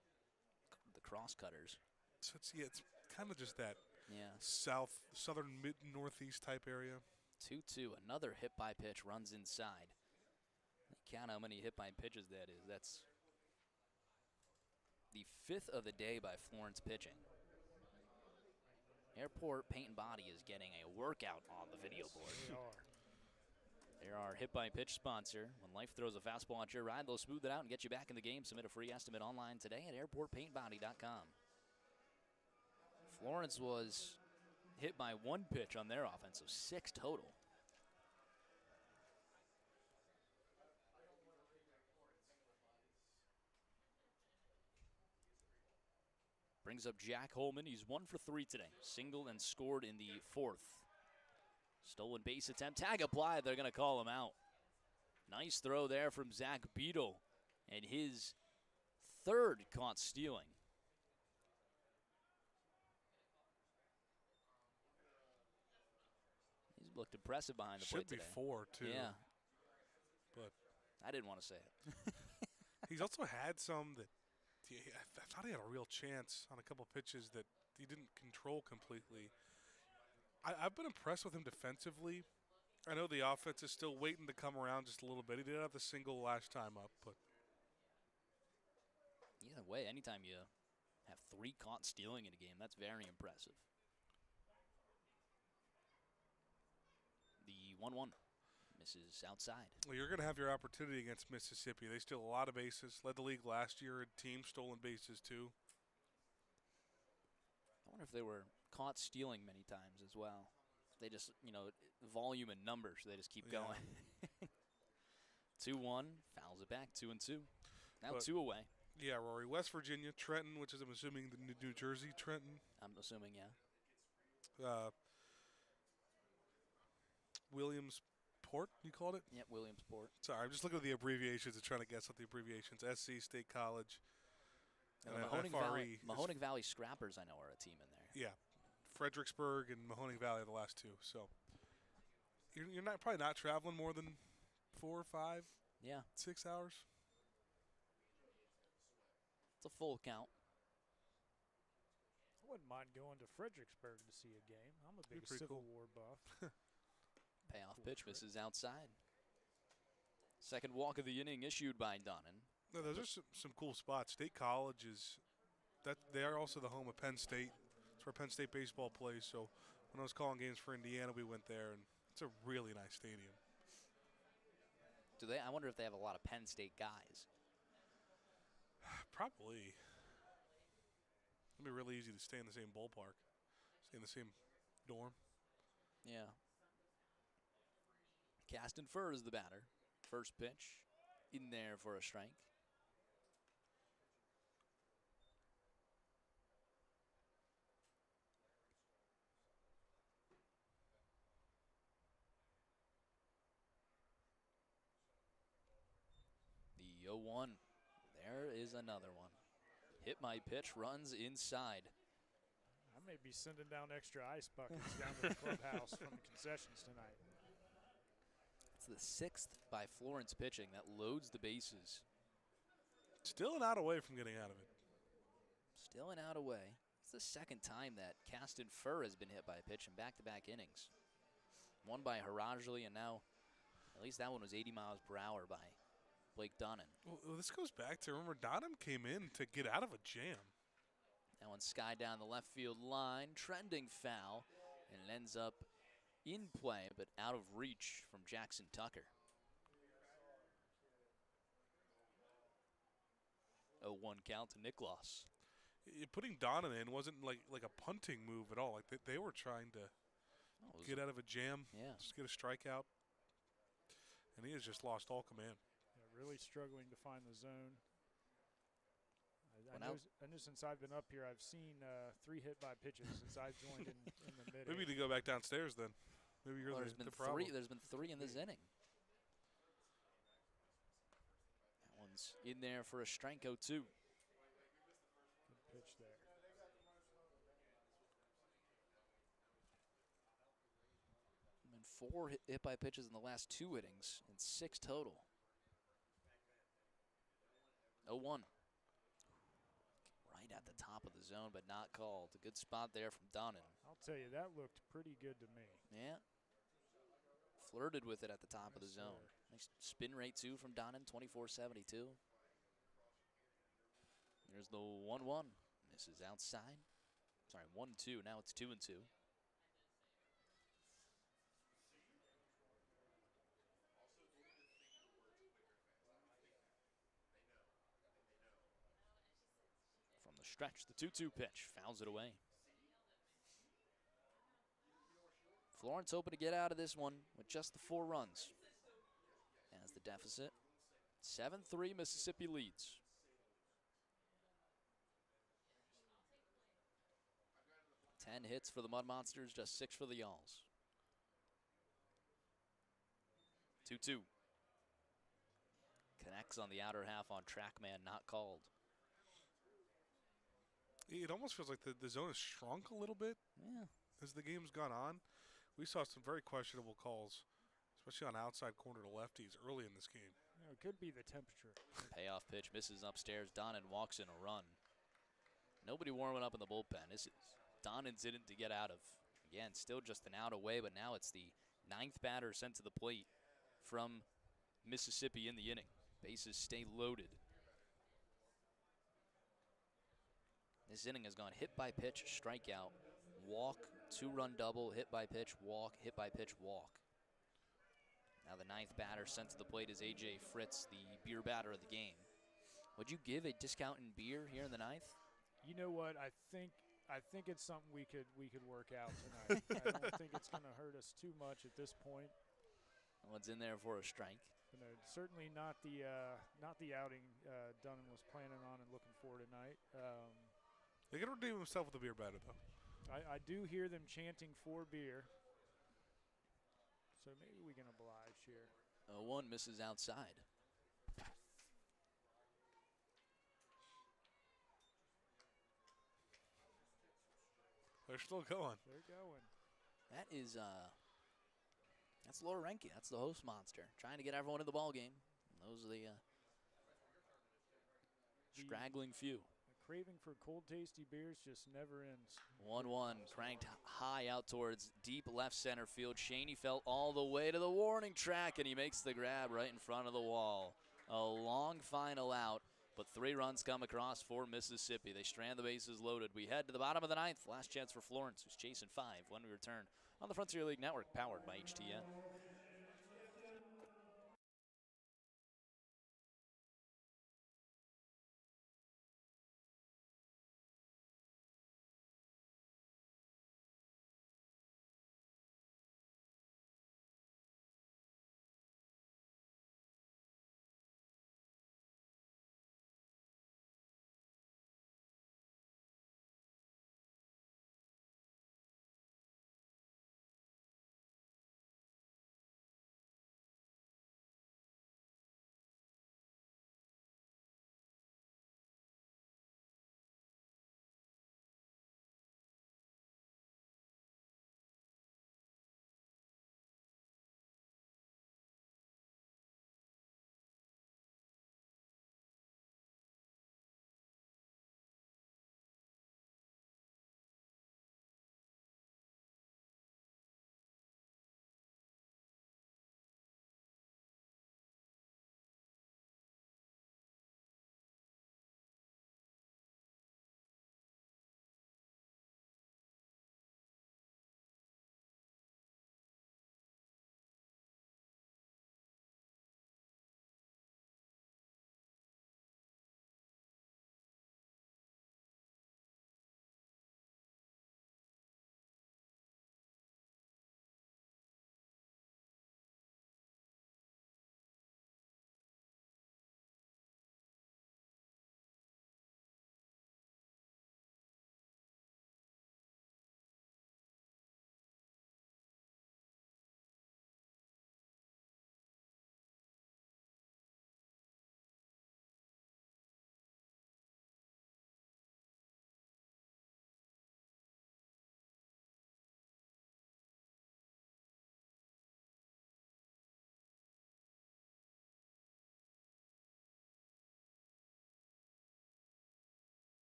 The Crosscutters. So it's kind of just that Yeah. southern, mid-northeast type area. 2-2. Another hit by pitch runs inside. Count how many hit by pitches that is. That's the 5th of the day by Florence pitching. Airport Paint and Body is getting a workout on the video board. They are. They're our hit by pitch sponsor. When life throws a fastball at your ride, they'll smooth it out and get you back in the game. Submit a free estimate online today at airportpaintbody.com. Florence was hit by 1 pitch on their offense, so 6 total. Brings up Jack Holman. He's 1 for 3 today. Singled and scored in the 4th. Stolen base attempt. Tag applied. They're going to call him out. Nice throw there from Zach Beadle. And his 3rd caught stealing. He's looked impressive behind the plate Should be today. 4, too. Yeah. But I didn't want to say it. he's also had some that I thought he had a real chance on a couple pitches that he didn't control completely. I've been impressed with him defensively. I know the offense is still waiting to come around just a little bit. He did have the single last time up, but Either way, anytime you have 3 caught stealing in a game, that's very impressive. The 1-1 misses outside. well, you're going to have your opportunity against Mississippi. They steal a lot of bases. Led the league last year in team stolen bases too. I wonder if they were caught stealing many times as well. They just, volume and numbers, they just keep Yeah. going. 2-1, fouls it back, 2-2. Now But- 2 away. Yeah, Rory. West Virginia, Trenton, which is I'm assuming the New Jersey Trenton. I'm assuming, yeah. Williamsport, you called it? Yep, Williamsport. Sorry, I'm just looking at the abbreviations and trying to guess what the abbreviations. SC State College. And And the then FRE Mahoning Valley Scrappers, I know, are a team in there. Yeah, Fredericksburg and Mahoning Valley are the last 2. So you're probably not traveling more than 4, 5, Yeah, 6 hours. it's a full count. I wouldn't mind going to Fredericksburg to see a game. I'm a big pretty Civil cool. War buff. Payoff Cool pitch trip. misses outside. Second walk of the inning issued by Donnan. No, those are some cool spots. State College is that they are also the home of Penn State. It's where Penn State baseball plays. So when I was calling games for Indiana, we went there, and it's a really nice stadium. I wonder if they have a lot of Penn State guys. Probably. It'd be really easy to stay in the same ballpark, stay in the same dorm. Yeah. Caston Furr is the batter. First pitch in there for a strike. The 0-1. There is another one. Hit my pitch, runs inside. I I may be sending down extra ice buckets down to the clubhouse from the concessions tonight. It's the 6th by Florence pitching that loads the bases. Still an out away from getting out of it. Still an out away. It's the second time that Caston Fur has been hit by a pitch in back-to-back innings. One by Harajli, and now at least that one was 80 miles per hour by Blake Dunnan. Well, this goes back to, remember, Donham came in to get out of a jam. That one sky down the left field line, trending foul, and it ends up in play, but out of reach from Jackson Tucker. 0-1 count to Niklas. Putting Donnan in wasn't like a punting move at all. Like they were trying to get out of a jam, just get a strikeout, and he has just lost all command. Yeah, really struggling to find the zone. I know since I've been up here, I've seen 3 hit-by pitches since I've joined in the mid. Maybe to go back downstairs then. Maybe you're the problem. There's been 3 in this inning. That one's in there for a strike, 0-2. Good pitch there. And 4 hit-by pitches in the last 2 innings, and 6 total. 0-1. Right at the top of the zone, but not called. A good spot there from Donnan. I'll tell you, that looked pretty good to me. Yeah. Flirted with it at the top of the zone. Sir. Nice spin rate, too, from Donnan, 24.72. There's the 1-1. Misses outside. Sorry, 1-2. Now it's 2-2. From the stretch, the 2-2 pitch. Fouls it away. Florence hoping to get out of this one with just the 4 runs. As the deficit, 7-3, Mississippi leads. Ten hits for the Mud Monsters, just 6 for the Yalls. 2-2. Connects on the outer half on Trackman, not called. It almost feels like the zone has shrunk a little bit as the game's gone on. We saw some very questionable calls, especially on outside corner to lefties early in this game. It could be the temperature. Payoff pitch misses upstairs. Donnan walks in a run. Nobody warming up in the bullpen. This is Donnan's in it to get out of. Again, still just an out away, but now it's the 9th batter sent to the plate from Mississippi in the inning. Bases stay loaded. This inning has gone hit by pitch, strikeout, walk, 2-run double, hit by pitch, walk, hit by pitch, walk. Now the 9th batter sent to the plate is A.J. Fritz, the beer batter of the game. Would you give a discount in beer here in the 9th? You know what? I think it's something we could work out tonight. I don't think it's going to hurt us too much at this point. What's in there for a strike? You know, certainly not the outing Dunnan was planning on and looking for tonight. They can redeem himself with a beer batter, though. I do hear them chanting for beer. So maybe we can oblige here. 0-1 misses outside. They're still going. They're going. That is that's Laura Renke. That's the host monster, trying to get everyone in the ball game. Those are the straggling few. The craving for cold, tasty beers just never ends. 1-1, cranked high out towards deep left center field. Shaney fell all the way to the warning track, and he makes the grab right in front of the wall. A long final out, but 3 runs come across for Mississippi. They strand the bases loaded. We head to the bottom of the 9th. Last chance for Florence, who's chasing 5 when we return on the Frontier League Network, powered by HTN.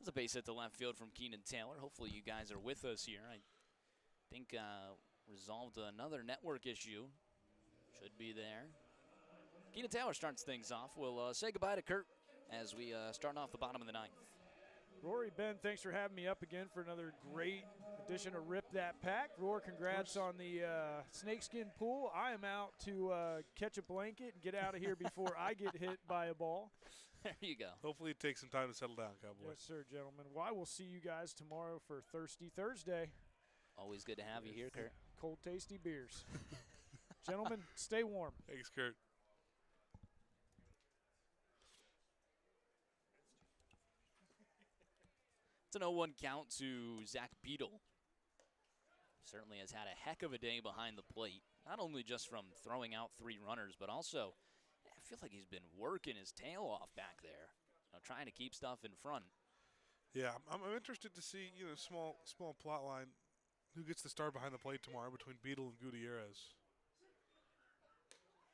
a base hit to left field from Keenan Taylor. Hopefully you guys are with us here. I think resolved another network issue. Should be there. Keenan Taylor starts things off. We'll say goodbye to Kurt as we start off the bottom of the ninth. Rory, Ben, thanks for having me up again for another great edition of Rip That Pack. Roar, congrats on the snakeskin pool. I am out to catch a blanket and get out of here before I get hit by a ball. There you go. Hopefully it takes some time to settle down, Cowboy. Yes, sir, gentlemen. Well, I will see you guys tomorrow for Thirsty Thursday. Always good to have you here, Kurt. Cold, tasty beers. Gentlemen, stay warm. Thanks, Kurt. It's an 0-1 count to Zach Beadle. Certainly has had a heck of a day behind the plate. Not only just from throwing out 3 runners, but also I feel like he's been working his tail off back there, trying to keep stuff in front. Yeah, I'm interested to see, small plot line, who gets the start behind the plate tomorrow between Beadle and Gutierrez.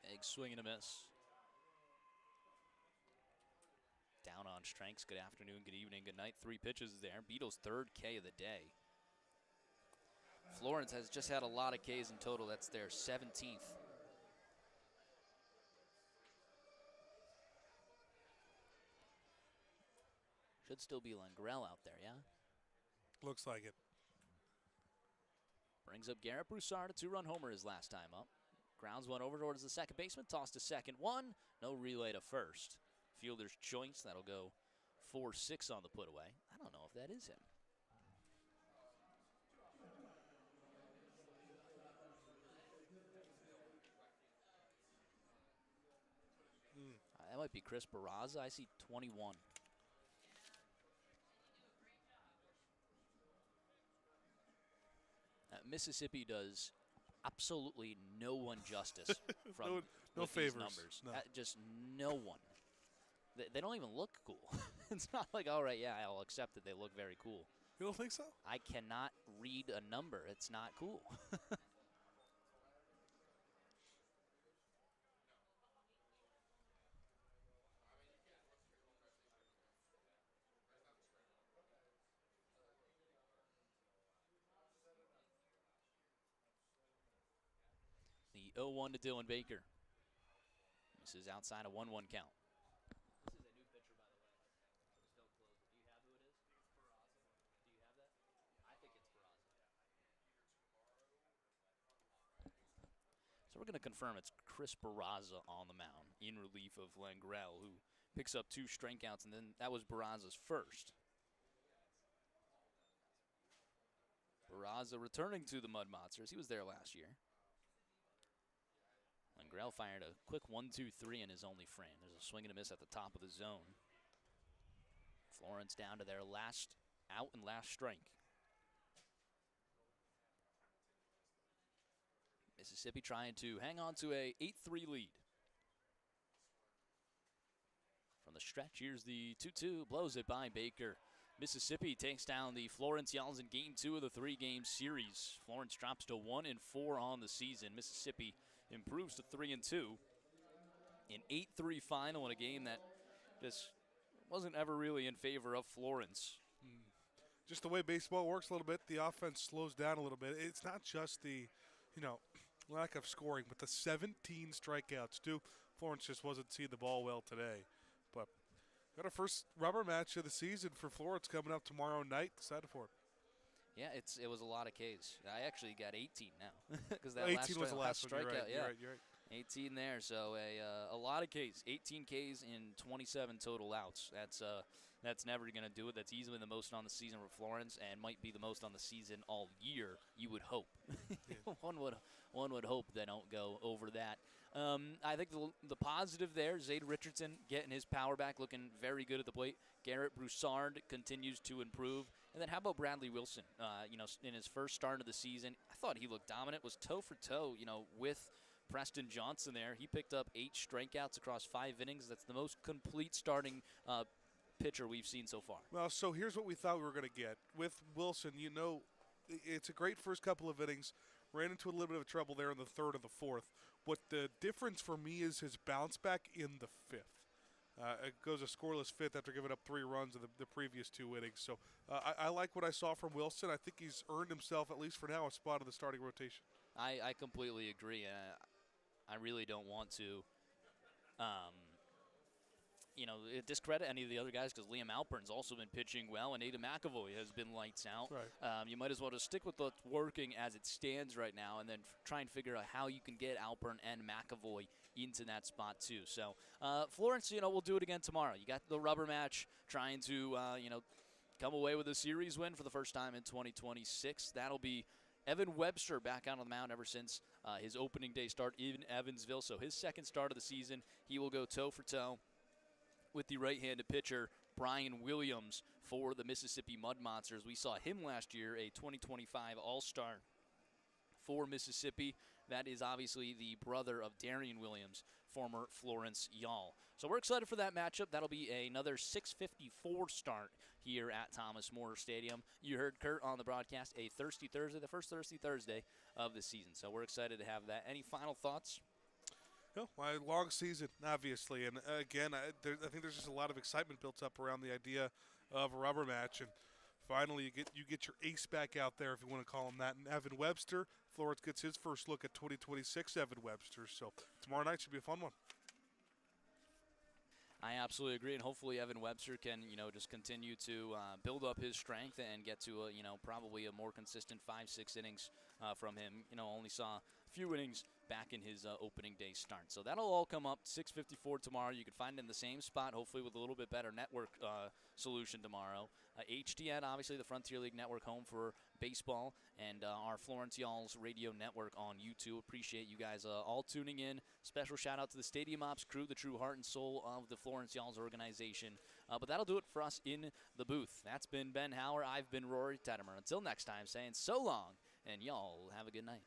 Big swing and a miss. Down on strikes. Good afternoon, good evening, good night. 3 pitches there. Beadle's 3rd K of the day. Florence has just had a lot of Ks in total. That's their 17th. Should still be Langrell out there, yeah? Looks like it. Brings up Garrett Broussard, a 2-run homer his last time up. Grounds one over towards the second baseman, tossed to second one. No relay to first. Fielder's choice, that'll go 4-6 on the put away. I don't know if that is him. That might be Chris Barraza. I see 21. Mississippi does absolutely no one justice from no favors. These numbers. No. Just no one. They don't even look cool. It's not like, all right, yeah, I'll accept that they look very cool. You don't think so? I cannot read a number. It's not cool. The 0-1 to Dylan Baker. This is outside a 1-1 count. This is a new pitcher, by the way. Still closed. Do you have who it is? Do you have that? I think it's Barraza. So we're going to confirm it's Chris Barraza on the mound in relief of Langrell, who picks up 2 strikeouts, and then that was Barraza's first. Barraza returning to the Mud Monsters. He was there last year. Langrell fired a quick 1-2-3 in his only frame. There's a swing and a miss at the top of the zone. Florence down to their last out and last strike. Mississippi trying to hang on to a 8-3 lead. From the stretch, here's the 2-2, blows it by Baker. Mississippi takes down the Florence Yells in Game 2 of the 3-game series. Florence drops to 1-4 on the season. Mississippi improves to 3-2. An 8-3 final in a game that just wasn't ever really in favor of Florence. Just the way baseball works a little bit, the offense slows down a little bit. It's not just the, lack of scoring, but the 17 strikeouts too. Florence just wasn't seeing the ball well today. But got our first rubber match of the season for Florence coming up tomorrow night. Excited for it. Yeah, it was a lot of Ks. I actually got 18 now because that 18 was the last one. strikeout. You're right. 18 there, so a lot of Ks. 18 Ks in 27 total outs. That's never going to do it. That's easily the most on the season for Florence, and might be the most on the season all year. You would hope. Yeah. One would hope they don't go over that. I think the positive there, Zade Richardson getting his power back, looking very good at the plate. Garrett Broussard continues to improve. And then how about Bradley Wilson? In his first start of the season, I thought he looked dominant, was toe for toe, with Preston Johnson there. He picked up 8 strikeouts across 5 innings. That's the most complete starting pitcher we've seen so far. Well, so here's what we thought we were going to get. With Wilson, it's a great first couple of innings. Ran into a little bit of trouble there in the 3rd and the 4th. What the difference for me is his bounce back in the 5th. It goes a scoreless fifth after giving up 3 runs in the previous 2 innings. So I like what I saw from Wilson. I think he's earned himself, at least for now, a spot in the starting rotation. I completely agree. I really don't want to, discredit any of the other guys because Liam Alpern's also been pitching well, and Ada McAvoy has been lights out. Right. You might as well just stick with what's working as it stands right now, and then try and figure out how you can get Alpern and McAvoy into that spot too. So Florence, we'll do it again tomorrow. You got the rubber match, trying to come away with a series win for the first time in 2026. That'll be Evan Webster back out on the mound ever since his opening day start in Evansville. So his second start of the season, he will go toe for toe with the right-handed pitcher Brian Williams for the Mississippi Mud Monsters. We saw him last year, a 2025 All-Star for Mississippi. That is obviously the brother of Darian Williams, former Florence Y'all. So we're excited for that matchup. That'll be another 6:54 start here at Thomas More Stadium. You heard Kurt on the broadcast, a Thirsty Thursday, the first Thirsty Thursday of the season. So we're excited to have that. Any final thoughts? No, my long season, obviously. And again, I think there's just a lot of excitement built up around the idea of a rubber match. And finally, you get your ace back out there, if you want to call him that. And Evan Webster, Florence gets his first look at 2026 Evan Webster. So tomorrow night should be a fun one. I absolutely agree, and hopefully Evan Webster can, just continue to build up his strength and get to, probably a more consistent 5-6 innings from him. Only saw a few innings back in his opening day start. So that'll all come up 6:54 tomorrow. You can find it in the same spot, hopefully with a little bit better network solution tomorrow. HDN, obviously the Frontier League Network, home for baseball, and our Florence Y'all's radio network on YouTube. Appreciate you guys all tuning in. Special shout out to the Stadium Ops crew, the true heart and soul of the Florence Y'all's organization. But that'll do it for us in the booth. That's been Ben Hauer. I've been Rory Tettemer. Until next time, saying so long, and y'all have a good night.